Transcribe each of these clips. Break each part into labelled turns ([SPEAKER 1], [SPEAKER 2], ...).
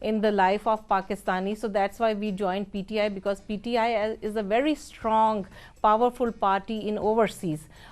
[SPEAKER 1] in the life of Pakistani. So that's why we joined PTI, because PTI is a very strong powerful party in overseas.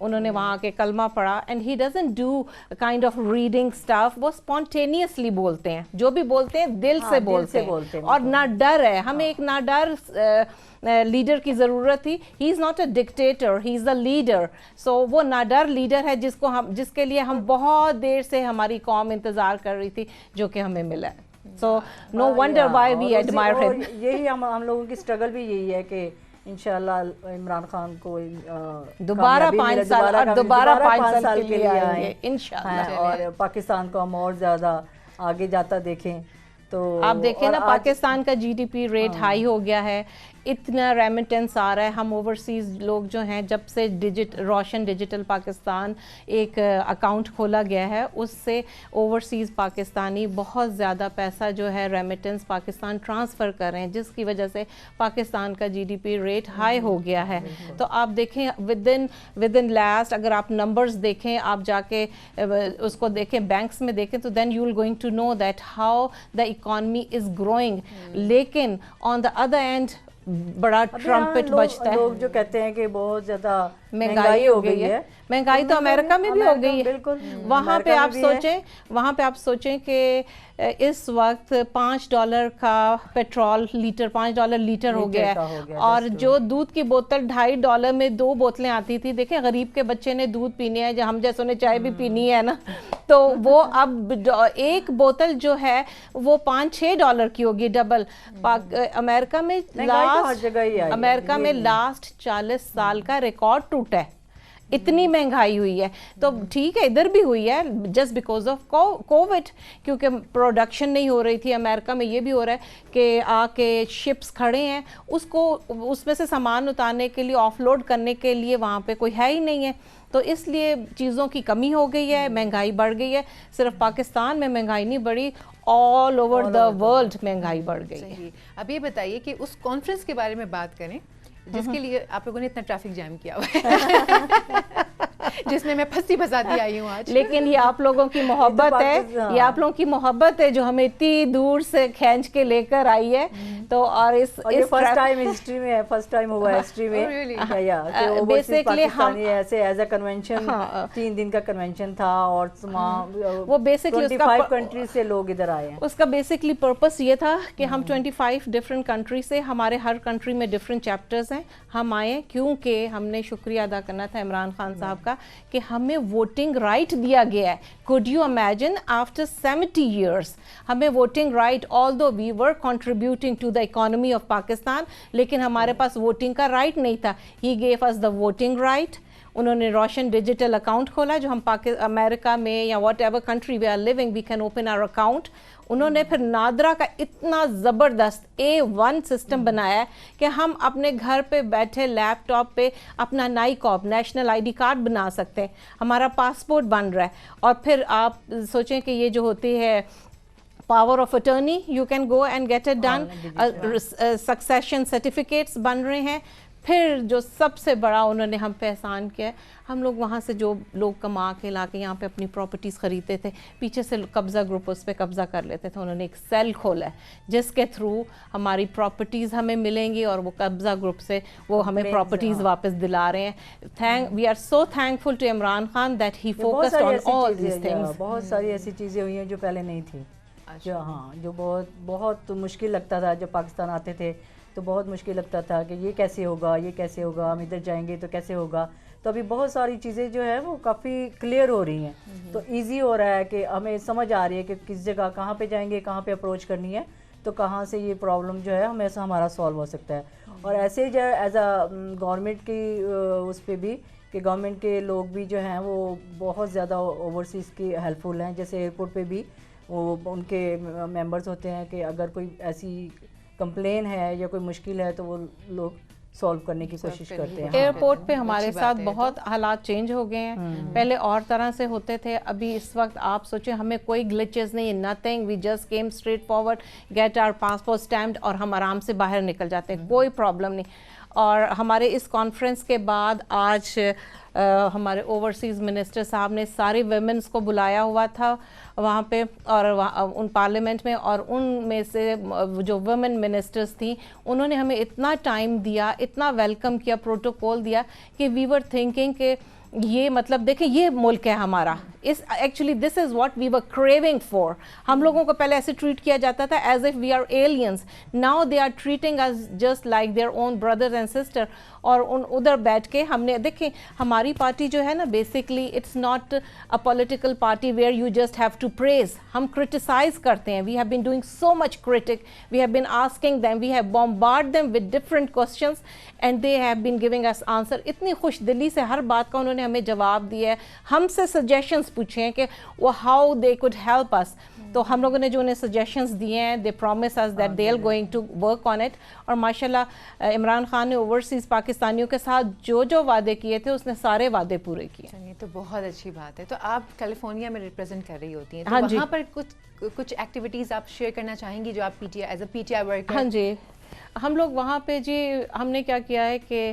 [SPEAKER 1] انہوں نے وہاں آ کے کلمہ پڑھا, and he doesn't do kind of reading stuff, وہ spontaneously بولتے ہیں, جو بھی بولتے ہیں دل سے بولتے ہیں, اور نہ ڈر ہے. ہمیں ایک نہ ڈر لیڈر کی ضرورت تھی. He is not a dictator, he is a leader. So وہ نہ ڈر لیڈر ہے جس کے لیے ہم بہت دیر سے ہماری قوم انتظار کر رہی تھی, جو کہ ہمیں ملا ہے. So no wonder why we admire him.
[SPEAKER 2] یہی ہم لوگوں کی اسٹرگل بھی یہی ہے کہ انشاءاللہ عمران خان کو
[SPEAKER 1] دوبارہ 5 سال اور دوبارہ 5 سال کے لیے آئیں گے انشاءاللہ,
[SPEAKER 2] اور پاکستان کو ہم اور زیادہ آگے جاتا دیکھیں. تو
[SPEAKER 1] آپ دیکھیں نا, پاکستان کا جی ڈی پی ریٹ ہائی ہو گیا ہے, اتنا ریمیٹنس آ رہا ہے. ہم اوورسیز لوگ جو ہیں, جب سے روشن ڈیجیٹل پاکستان ایک اکاؤنٹ کھولا گیا ہے, اس سے اوورسیز پاکستانی بہت زیادہ پیسہ جو ہے ریمیٹنس پاکستان ٹرانسفر کر رہے ہیں, جس کی وجہ سے پاکستان کا جی ڈی پی ریٹ ہائی ہو گیا ہے. تو آپ دیکھیں ود ان لاسٹ, اگر آپ نمبرز دیکھیں, آپ جا کے اس کو دیکھیں, بینکس میں دیکھیں, تو then you will going to know that how the economy is growing. لیکن آن دا ادر اینڈ بڑا ٹرمپٹ بجتا ہے.
[SPEAKER 2] لوگ جو کہتے ہیں کہ بہت زیادہ
[SPEAKER 1] مہنگائی ہو گئی ہے, مہنگائی تو امریکہ میں بھی ہو گئی ہے.
[SPEAKER 2] بالکل,
[SPEAKER 1] وہاں پہ آپ سوچیں کہ اس وقت $5 کا پیٹرول لیٹر, $5 لیٹر ہو گیا ہے, اور جو دودھ کی بوتل $2.5 میں 2 بوتلیں آتی تھی. دیکھیں غریب کے بچے نے دودھ پینے ہے, ہم جیسوں نے چائے بھی پینی ہے نا, تو وہ اب ایک بوتل جو ہے وہ $5-6 کی ہوگی, ڈبل. امریکہ میں لاسٹ 40 سال کا ریکارڈ ٹوٹا ہے, اتنی مہنگائی ہوئی ہے. تو ٹھیک ہے ادھر بھی ہوئی ہے جسٹ بیکاز آف کووڈ, کیونکہ پروڈکشن نہیں ہو رہی تھی. امریکہ میں یہ بھی ہو رہا ہے کہ آ کے شپس کھڑے ہیں, اس میں سے سامان اتارنے کے لیے, آف لوڈ کرنے کے لیے وہاں پہ کوئی ہے ہی نہیں ہے. تو اس لیے چیزوں کی کمی ہو گئی ہے, مہنگائی بڑھ گئی ہے. صرف پاکستان میں مہنگائی نہیں بڑھی, آل اوور دا ورلڈ مہنگائی بڑھ گئی ہے.
[SPEAKER 3] اب یہ بتائیے کہ اس کانفرنس کے بارے میں بات کریں جس کے لیے آپ لوگوں نے اتنا ٹریفک جام کیا ہوا ہے, جس میں پھنسی بھساتی آئی ہوں آج.
[SPEAKER 1] لیکن یہ آپ لوگوں کی محبت ہے, یہ آپ لوگوں کی محبت ہے جو ہمیں اتنی دور سے کھینچ کے لے کر آئی ہے. تو اور
[SPEAKER 2] فرسٹ ٹائم ہسٹری میں, فرسٹ ٹائم ہوا ہے ہسٹری میں بیسیکلی ہم ایسے ایز اے کنونشن 3 دن کا کنونشن تھا, اور
[SPEAKER 1] وہ بیسکلی
[SPEAKER 2] 25 کنٹری سے لوگ ادھر آئے ہیں.
[SPEAKER 1] اس کا بیسکلی پرپس یہ تھا کہ ہم 25 ڈفرینٹ کنٹری سے, ہمارے ہر کنٹری میں ڈفرینٹ چیپٹرز ہیں, ہم آئے کیونکہ ہم نے شکریہ ادا کرنا تھا عمران خان صاحب کا کہ ہمیں ووٹنگ رائٹ دیا گیا ہے. could you imagine after 70 years ہمیں voting right, although we were contributing to the economy of Pakistan, لیکن ہمارے پاس ووٹنگ کا رائٹ نہیں تھا. he gave us the voting right. انہوں نے روشن ڈیجیٹل اکاؤنٹ کھولا, جو ہم امریکہ میں یا whatever country we are living we can open our account. انہوں نے پھر نادرا کا اتنا زبردست A1 سسٹم بنایا ہے کہ ہم اپنے گھر پہ بیٹھے لیپ ٹاپ پہ اپنا نائکاپ, نیشنل آئی ڈی کارڈ بنا سکتے ہیں, ہمارا پاسپورٹ بن رہا ہے. اور پھر آپ سوچیں کہ یہ جو ہوتی ہے power of attorney, you can go and get it done. Succession certificates بن رہے ہیں. پھر جو سب سے بڑا انہوں نے ہم پہ احسان کیا, ہم لوگ وہاں سے جو لوگ کما کے لا کے یہاں پہ اپنی پراپرٹیز خریدتے تھے, پیچھے سے قبضہ گروپ اس پہ قبضہ کر لیتے تھے. انہوں نے ایک سیل کھولا ہے جس کے تھرو ہماری پراپرٹیز ہمیں ملیں گی, اور وہ قبضہ گروپ سے وہ ہمیں پراپرٹیز واپس دلا رہے ہیں. We are so thankful to Imran Khan that he focused on all these things.
[SPEAKER 2] بہت ساری ایسی چیزیں ہوئی ہیں جو پہلے نہیں تھی, جو بہت مشکل لگتا تھا. جب پاکستان آتے تھے تو بہت مشکل لگتا تھا کہ یہ کیسے ہوگا, یہ کیسے ہوگا, ہم ادھر جائیں گے تو کیسے ہوگا. تو ابھی بہت ساری چیزیں جو ہے وہ کافی کلیئر ہو رہی ہیں, تو ایزی ہو رہا ہے کہ ہمیں سمجھ آ رہی ہے کہ کس جگہ کہاں پہ جائیں گے, کہاں پہ اپروچ کرنی ہے, تو کہاں سے یہ پرابلم جو ہے ہمارا سالو ہو سکتا ہے. اور ایسے ہی جو ایز اے گورنمنٹ کی اس پہ بھی کہ گورنمنٹ کے لوگ بھی جو ہیں وہ بہت زیادہ اوورسیز کی ہیلپ فل ہیں. جیسے ایئرپورٹ پہ بھی وہ ان کے ممبرز ہوتے ہیں کہ اگر کوئی ایسی کمپلین ہے یا کوئی مشکل ہے تو وہ لوگ سولو کرنے کی کوشش کرتے ہیں.
[SPEAKER 1] ایئرپورٹ پہ ہمارے ساتھ بہت حالات چینج ہو گئے ہیں. پہلے اور طرح سے ہوتے تھے, ابھی اس وقت آپ سوچیں ہمیں کوئی گلچز نہیں, nothing, we just came straight forward, get our passport stamped, اور ہم آرام سے باہر نکل جاتے ہیں, کوئی پرابلم نہیں. اور ہمارے اس کانفرنس کے بعد آج ہمارے اوورسیز منسٹر صاحب نے سارے ویمنس کو بلایا ہوا تھا وہاں پہ اور ان پارلیمنٹ میں, اور ان میں سے جو ویمن منسٹرز تھیں انہوں نے ہمیں اتنا ٹائم دیا, اتنا ویلکم کیا, پروٹوکول دیا کہ وی ور تھنکنگ کہ یہ مطلب دیکھیں یہ ملک ہے ہمارا, اس actually this is what we were craving for. ہم لوگوں کو پہلے ایسے ٹریٹ کیا جاتا تھا as if we are aliens, now they are treating us just like their own brothers and sister. اور ادھر بیٹھ کے ہم نے دیکھیں ہماری پارٹی جو ہے نا basically it's not a political party where you just have to praise. ہم کرٹیسائز کرتے ہیں, we have been doing so much critic, we have been asking them, we have bombard them with different questions and they have been giving us answer. اتنی خوش دلی سے ہر بات کا انہوں نے ہمیں جواب دیا ہے, ہم سے سجیشنس پوچھے ہیں کہ وہ how they could help us. تو ہم لوگوں نے جو انہیں سجیشنس دیے ہیں they promise us that they are going to work on it. اور ماشاءاللہ عمران خان نے اوورسیز پاکستانیوں کے ساتھ جو جو وعدے کیے تھے اس نے سارے وعدے پورے کیے.
[SPEAKER 3] یہ تو بہت اچھی بات ہے. تو آپ کیلیفورنیا میں ریپرزینٹ کر رہی ہوتی ہیں,
[SPEAKER 1] ہاں
[SPEAKER 3] تو
[SPEAKER 1] جی,
[SPEAKER 3] وہاں پر کچھ ایکٹیویٹیز آپ شیئر کرنا چاہیں گی جو آپ P T I as a P T I worker?
[SPEAKER 1] ہاں جی, ہم لوگ وہاں پہ جی ہم نے کیا کیا ہے کہ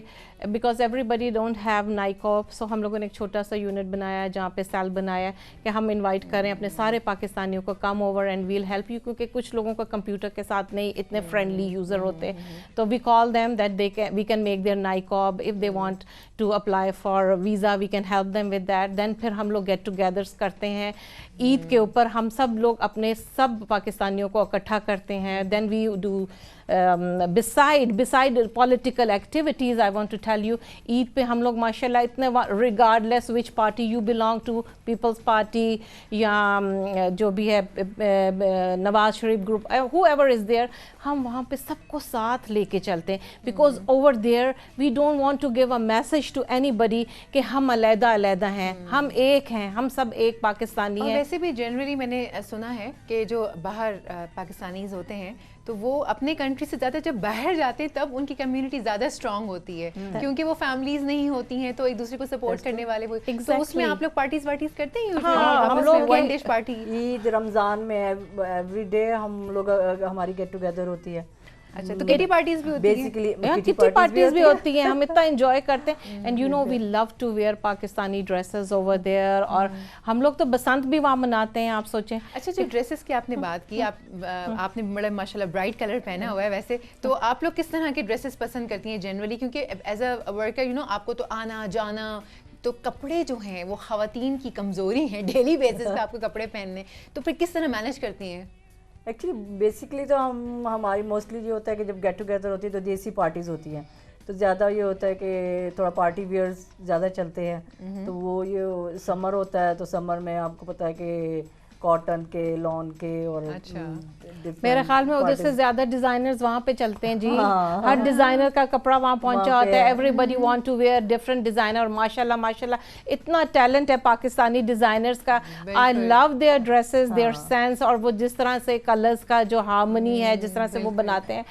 [SPEAKER 1] because everybody don't have NICOP, so ہم لوگوں نے ایک چھوٹا سا یونٹ بنایا ہے جہاں پہ سیل بنایا ہے کہ ہم انوائٹ کریں اپنے سارے پاکستانیوں کو, come over and we'll help you, کیونکہ کچھ لوگوں کا کمپیوٹر کے ساتھ نہیں اتنے فرینڈلی یوزر ہوتے, تو we call them that we can make their NICOP, if they want to apply for visa we can help them with that. Then پھر ہم لوگ گیٹ ٹوگیدرس کرتے ہیں عید کے اوپر, ہم سب لوگ اپنے سب پاکستانیوں کو اکٹھا کرتے ہیں. Then we do beside political activities, I want to tell you, Eid پہ ہم لوگ ماشاءاللہ اتنے regardless which party you belong to, People's Party یا جو بھی ہے Nawaz Sharif group, whoever is there, ہم وہاں پہ سب کو ساتھ لے کے چلتے ہیں because over there we don't want to give a message to anybody کہ ہم علیحدہ علیحدہ ہیں, ہم ایک ہیں, ہم سب ایک پاکستانی ہیں.
[SPEAKER 3] اور ویسے بھی جنرلی میں نے سنا ہے کہ جو باہر پاکستانیز ہوتے ہیں تو وہ اپنے کنٹری سے زیادہ جب باہر جاتے ہیں تب ان کی کمیونٹی زیادہ اسٹرانگ ہوتی ہے, کیونکہ وہ فیملیز نہیں ہوتی ہیں تو ایک دوسرے کو سپورٹ کرنے والے وہ. تو اس میں آپ لوگ پارٹیز کرتے ہیں؟
[SPEAKER 1] ہم لوگ
[SPEAKER 3] ون ڈش پارٹی,
[SPEAKER 2] عید رمضان میں ایوری ڈے ہم لوگ ہماری گیٹ ٹوگیدر ہوتی ہے.
[SPEAKER 3] اچھا, تو کٹی پارٹیز بھی ہوتی ہیں؟
[SPEAKER 2] بیسیکلی
[SPEAKER 1] کٹی پارٹیز بھی ہوتی ہیں, ہم اتنا انجوائے کرتے ہیں. And you know we love to wear Pakistani dresses over there, اور ہم لوگ تو بسنت بھی وہاں مناتے ہیں, آپ سوچیں.
[SPEAKER 3] اچھا جو ڈریسز کی آپ نے بات کی, آپ نے بڑا ماشاءاللہ برائٹ کلر پہنا ہوا ہے, ویسے تو آپ لوگ کس طرح کے ڈریسز پسند کرتی ہیں جنرلی؟ کیونکہ as a worker you know آپ کو تو آنا جانا, تو کپڑے جو ہیں وہ خواتین کی کمزوری ہیں, ڈیلی بیسس پہ آپ کو کپڑے پہننے, تو پھر کس طرح مینیج کرتی ہیں؟
[SPEAKER 2] ایکچولی بیسکلی تو ہماری موسٹلی یہ ہوتا ہے کہ جب گیٹ ٹوگیدر ہوتی ہے تو دیسی پارٹیز ہوتی ہیں, تو زیادہ یہ ہوتا ہے کہ تھوڑا پارٹی ویئرز زیادہ چلتے ہیں. تو وہ یہ سمر ہوتا ہے تو سمر میں آپ کو پتہ ہے کہ کاٹن کے, لون کے, اور
[SPEAKER 1] میرے خیال میں ادھر سے زیادہ ڈیزائنرز وہاں پہ چلتے ہیں جی, ہر ڈیزائنر کا کپڑا وہاں پہنچا ہوتا ہے, everybody want to wear different designer. اور ماشاءاللہ اتنا ٹیلنٹ ہے پاکستانی ڈیزائنرز کا, I love their dresses, their sense, اور وہ جس طرح سے کلرز کا جو ہارمنی ہے جس طرح سے وہ بناتے ہیں,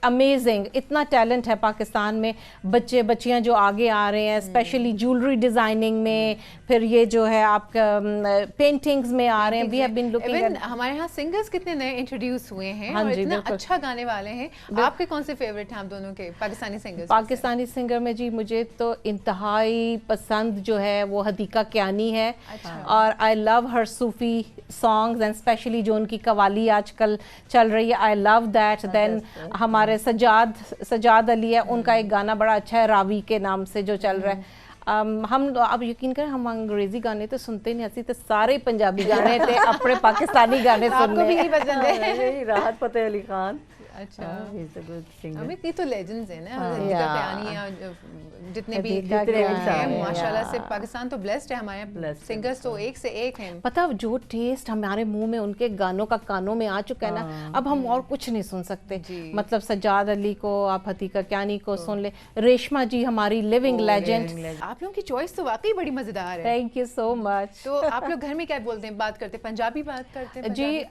[SPEAKER 1] امیزنگ. اتنا ٹیلنٹ ہے پاکستان میں, بچے بچیاں جو آگے آ رہے ہیں اسپیشلی جیولری ڈیزائننگ میں, پھر یہ جو ہے آپ کا پینٹنگز میں آ رہے ہیں. وی ہیو بین لوکنگ,
[SPEAKER 3] ہمارے ہاں سنگرز کتنے نئے انٹروڈیوس ہوئے ہیں اور اتنا اچھا گانے والے ہیں. آپ کے کون سے فیوریٹ ہیں آپ دونوں کے پاکستانی سنگرز؟
[SPEAKER 1] پاکستانی سنگر میں جی مجھے تو انتہائی پسند جو ہے وہ حدیقہ کیانی ہے, اور آئی لو ہر صوفی سانگز اینڈ اسپیشلی جو ان کی قوالی آج کل چل رہی ہے, آئی لو دیٹ. دین ہمارے سجاد علی ہے, ان کا ایک گانا بڑا اچھا ہے راوی کے نام سے جو چل رہا ہے. ہم آپ یقین کریں ہم انگریزی گانے تو سنتے نہیں, ایسی تو سارے پنجابی گانے تھے, اپنے پاکستانی گانے سننے.
[SPEAKER 3] آپ کو بھی نہیں پسند ہے؟
[SPEAKER 2] راحت فتح علی خان,
[SPEAKER 3] اچھا یہ تو لیجنڈز ہیں نا, حدیقہ کیانی, جتنے بھی ہیں ماشاءاللہ سے. پاکستان تو بلیسڈ ہے, ہمارے سنگرز تو ایک سے ایک ہیں.
[SPEAKER 1] پتہ جو ٹیسٹ ہمارے منہ میں ان کے گانوں کا کانوں میں آ چکا ہے نا, اب ہم اور کچھ نہیں سن سکتے. مطلب سجاد علی کو, آپ حدیقہ کیانی کو سن لیں, ریشما جی ہماری لیونگ لیجنڈ.
[SPEAKER 3] آپ لوگوں کی چوائس تو واقعی بڑی مزیدار ہے.
[SPEAKER 1] تھینک یو سو مچ.
[SPEAKER 3] تو آپ لوگ گھر میں کیا بولتے ہیں, بات کرتے ہیں پنجابی بات کرتے ہیں؟
[SPEAKER 1] جی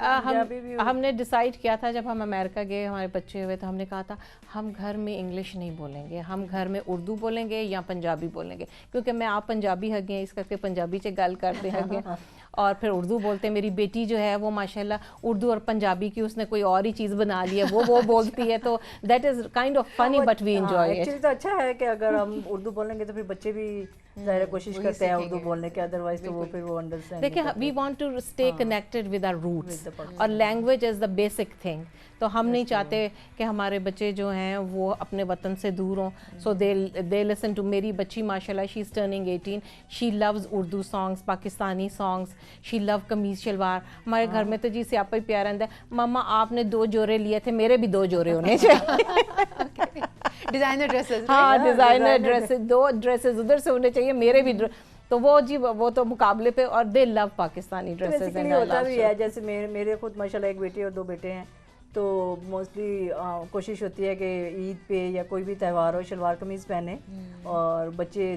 [SPEAKER 1] ہم نے ڈیسائیڈ کیا تھا جب ہم امریکہ گئے, ہمارے بچے ہوئے, تو ہم نے کہا تھا ہم گھر میں انگلش نہیں بولیں گے, ہم گھر میں اردو بولیں گے یا پنجابی بولیں گے, کیونکہ میں آپ پنجابی ہگے اس کر کے پنجابی سے گل کرتے ہگے. اور پھر اردو بولتے ہیں. میری بیٹی جو ہے وہ ماشاءاللہ اردو اور پنجابی کی اس نے کوئی اور ہی چیز بنا لی ہے, وہ بولتی ہے, تو that is kind of funny but we enjoy it.
[SPEAKER 2] Actually تو اچھا ہے کہ اگر ہم اردو بولیں گے تو پھر بچے بھی ظاہر کوشش کرتے ہیں اردو بولنے کے, ادروائز تو وہ پھر وہ انڈرسٹینڈ.
[SPEAKER 1] دیکھیں we want to stay connected with our roots, اور language is the basic thing. تو ہم نہیں چاہتے کہ ہمارے بچے جو ہیں وہ اپنے وطن سے دور ہوں. سو دے لسن ٹو, میری بچی ماشاءاللہ she is turning 18, she loves Urdu songs, Pakistani songs, she love kameez shalwar. ہمارے گھر میں تو جی سیاپا ہی پیارا رہتا ہے, ماما آپ نے 2 جوڑے لیے تھے, میرے بھی 2 جوڑے ہونے چاہیے.
[SPEAKER 3] ڈیزائنر ڈریسز,
[SPEAKER 1] ہاں ڈیزائنر ڈریسز, 2 ڈریسز ادھر سے ہونے چاہیے, میرے بھی. تو وہ جی وہ تو مقابلے پہ, اور دے لو پاکستانی ڈریسز.
[SPEAKER 2] ہوتا بھی ہے, جیسے میرے خود ماشاءاللہ ایک بیٹی اور 2 بیٹے ہیں, تو موسٹلی کوشش ہوتی ہے کہ عید پہ یا کوئی بھی تہوار ہو شلوار قمیض پہنے اور بچے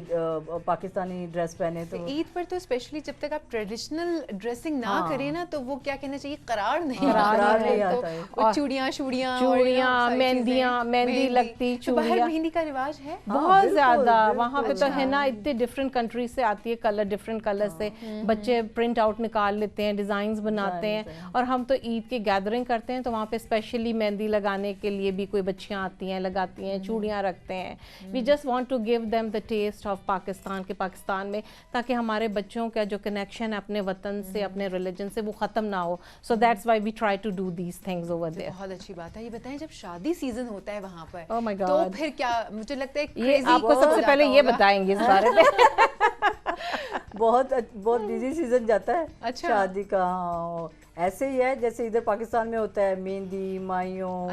[SPEAKER 2] پاکستانی ڈریس پہنے. تو
[SPEAKER 3] عید پر تو اسپیشلی جب تک آپ ٹریڈیشنل ڈریسنگ نہ کریں نا تو وہ کیا کہنا چاہیے, قرار نہیں آتا ہے. چوڑیاں
[SPEAKER 1] مہندی لگتی,
[SPEAKER 3] باہر مہندی کا رواج ہے
[SPEAKER 1] بہت زیادہ. وہاں پہ تو ہے نا, اتنے ڈفرینٹ کنٹریز سے آتی ہے کلر, ڈفرینٹ کلر سے بچے پرنٹ آؤٹ نکال لیتے ہیں, ڈیزائنز بناتے ہیں. اور ہم تو عید کی گیدرنگ کرتے ہیں تو وہاں پہ اسپیشلی مہندی لگانے کے لیے بھی کوئی بچیاں آتی ہیں, لگاتی ہیں, چوڑیاں رکھتے ہیں. We just want to give them the taste of Pakistan, کے پاکستان میں, تاکہ ہمارے بچوں کا جو کنیکشن ہے اپنے وطن سے, اپنے ریلیجن سے, وہ ختم نہ ہو. So that's why we try to do these things over there.
[SPEAKER 3] بہت اچھی بات ہے. یہ بتائیں جب شادی سیزن ہوتا ہے وہاں پر
[SPEAKER 1] oh my God,
[SPEAKER 3] تو پھر کیا, مجھے لگتا ہے
[SPEAKER 1] یہ آپ کو سب سے پہلے یہ بتائیں گے اس بارے میں.
[SPEAKER 2] بہت بزی سیزن جاتا ہے شادی کا. ایسے ہی ہے جیسے ادھر پاکستان میں ہوتا ہے مہندی, مائیوں,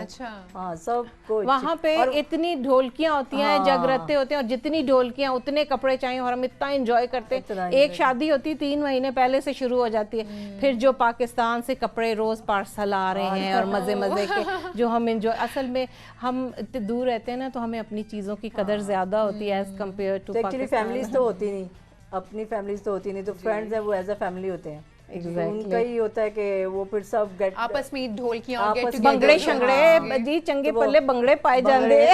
[SPEAKER 2] ہاں سب کچھ.
[SPEAKER 1] وہاں پہ اتنی ڈھولکیاں ہوتی ہیں, جگرتے ہوتے ہیں, اور جتنی ڈھولکیاں اتنے کپڑے چاہیے, اور ہم اتنا انجوائے کرتے ہیں. ایک شادی ہوتی 3 مہینے پہلے سے شروع ہو جاتی ہے, پھر جو پاکستان سے کپڑے روز پارسل آ رہے ہیں, اور مزے کے جو ہم انجوائے. اصل میں ہم اتنے دور رہتے ہیں نا, تو ہمیں اپنی چیزوں کی قدر زیادہ ہوتی ہے as compared to Pakistan.
[SPEAKER 2] Actually families تو ہوتی نہیں, اپنی فیملیز تو ہوتی نہیں, تو فرینڈز ہیں وہ ایز اے فیملی ہوتے ہیں. ان کا ہی ہوتا ہے کہ وہ پھر سب گیٹ
[SPEAKER 3] آپس میں ڈھولکیاں,
[SPEAKER 1] بنگڑے شنگڑے جی, چنگے پلے بنگڑے پائے جاندے,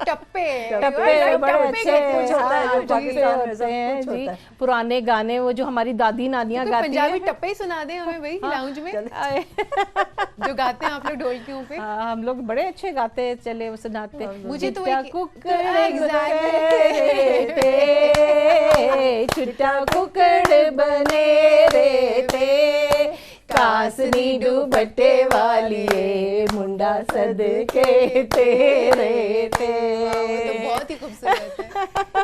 [SPEAKER 3] ٹپے
[SPEAKER 1] بڑے اچھے ہوتے ہیں جی. پرانے گانے وہ جو ہماری دادی نانیاں گاتی ہیں,
[SPEAKER 3] پنجابی ٹپے ہی سنا دیں ہمیں بھائی لاؤنج میں جو گاتے ہیں آپ لوگ ڈھولکیوں پہ.
[SPEAKER 1] ہم لوگ بڑے اچھے گاتے ہیں, چلے وہ سناتے.
[SPEAKER 3] مجھے تو
[SPEAKER 1] چھٹا ککڑ بنے رہتے, کاسنی ڈوبٹے والی منڈا صدقے تیرے تے.
[SPEAKER 3] بہت ہی خوبصورت ہے,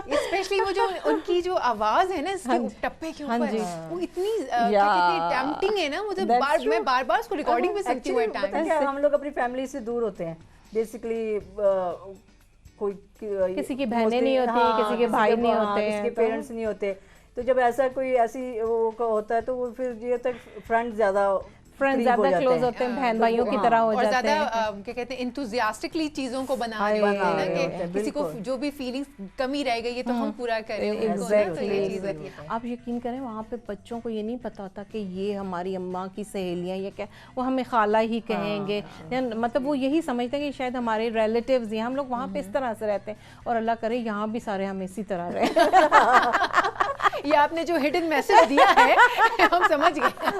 [SPEAKER 3] اسپیشلی وہ جو ان کی جو آواز ہے نا اس کے ٹپے کے اوپر, وہ اتنی ٹیمپٹنگ ہے نا, مجھے میں بار بار اس کو ریکارڈنگ پہ سنتی ہوں.
[SPEAKER 2] ہم لوگ اپنی فیملی سے دور ہوتے ہیں بیسیکلی, کوئی
[SPEAKER 1] کسی کی بہنیں نہیں ہوتی, کسی کے بھائی نہیں ہوتے,
[SPEAKER 2] کسی کے پیرنٹس نہیں ہوتے. تو جب ایسا کوئی ایسی وہ ہوتا ہے تو وہ پھر یہ تک فرینڈ زیادہ
[SPEAKER 1] کلوز ہوتے ہیں, بہن بھائیوں کی طرح ہو جاتے ہیں,
[SPEAKER 3] اور زیادہ کیا کہتے ہیں انتھوزیاسٹکلی چیزوں کو بنا رہے ہیں کہ کسی کو جو بھی فیلنگز کمی رہ گئی ہے تو ہم پورا کریں.
[SPEAKER 1] آپ یقین کریں وہاں پہ بچوں کو یہ نہیں پتا ہوتا کہ یہ ہماری اماں کی سہیلیاں یا کیا, وہ ہمیں خالہ ہی کہیں گے, مطلب وہ یہی سمجھتے ہیں کہ شاید ہمارے ریلیٹیوز ہیں. ہم لوگ وہاں پہ اس طرح سے رہتے ہیں, اور اللہ کرے یہاں بھی سارے ہم اسی طرح رہے.
[SPEAKER 3] یہ آپ نے جو ہڈن میسج دیا ہے ہم سمجھ گئے.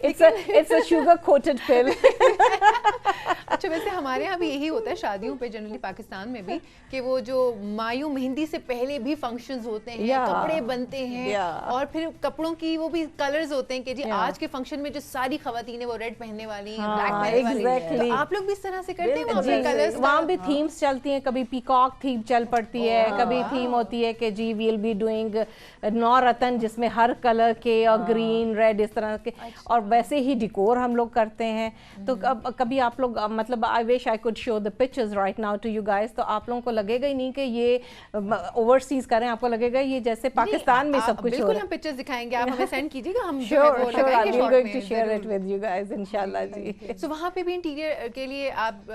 [SPEAKER 1] It's a sugar coated pill.
[SPEAKER 3] اچھا ویسے ہمارے یہاں بھی یہی ہوتا ہے شادیوں پہ جنرلی, پاکستان میں بھی, کہ وہ جو مایوں مہندی سے پہلے بھی فنکشنز ہوتے ہیں, کپڑے بنتے ہیں, اور پھر کپڑوں کی وہ بھی کلرز ہوتے ہیں کہ جی آج کے فنکشن میں جو ساری خواتین ہیں وہ ریڈ پہننے والی ہیں, بلیک پہننے والی ہیں. آپ لوگ بھی اس طرح سے کرتے ہیں وہاں پہ کلرز؟
[SPEAKER 1] وہاں بھی تھیمز چلتی ہیں, کبھی پیکاک تھیم چل پڑتی ہے, کبھی تھیم ہوتی ہے کہ جی ویل بی ڈوئنگ نورتن, جس میں ہر کلر کے, اور گرین ریڈ اس طرح کے, اور ویسے ہی ڈیکور ہم لوگ کرتے ہیں. تو کبھی آپ لوگ مطلب I wish I could show the pictures right now to you guys, تو آپ لوگوں کو لگے گا ہی نہیں کہ یہ اوورسیز کریں, آپ کو لگے گا یہ جیسے پاکستان میں سب کچھ ہو رہا ہے.
[SPEAKER 3] بالکل ہم پکچرز دکھائیں گے, آپ ہمیں سینڈ کیجیے گا, ہم
[SPEAKER 1] I'm going to share it with you guys انشاءاللہ جی.
[SPEAKER 3] سو وہاں پہ بھی انٹیریئر کے لیے آپ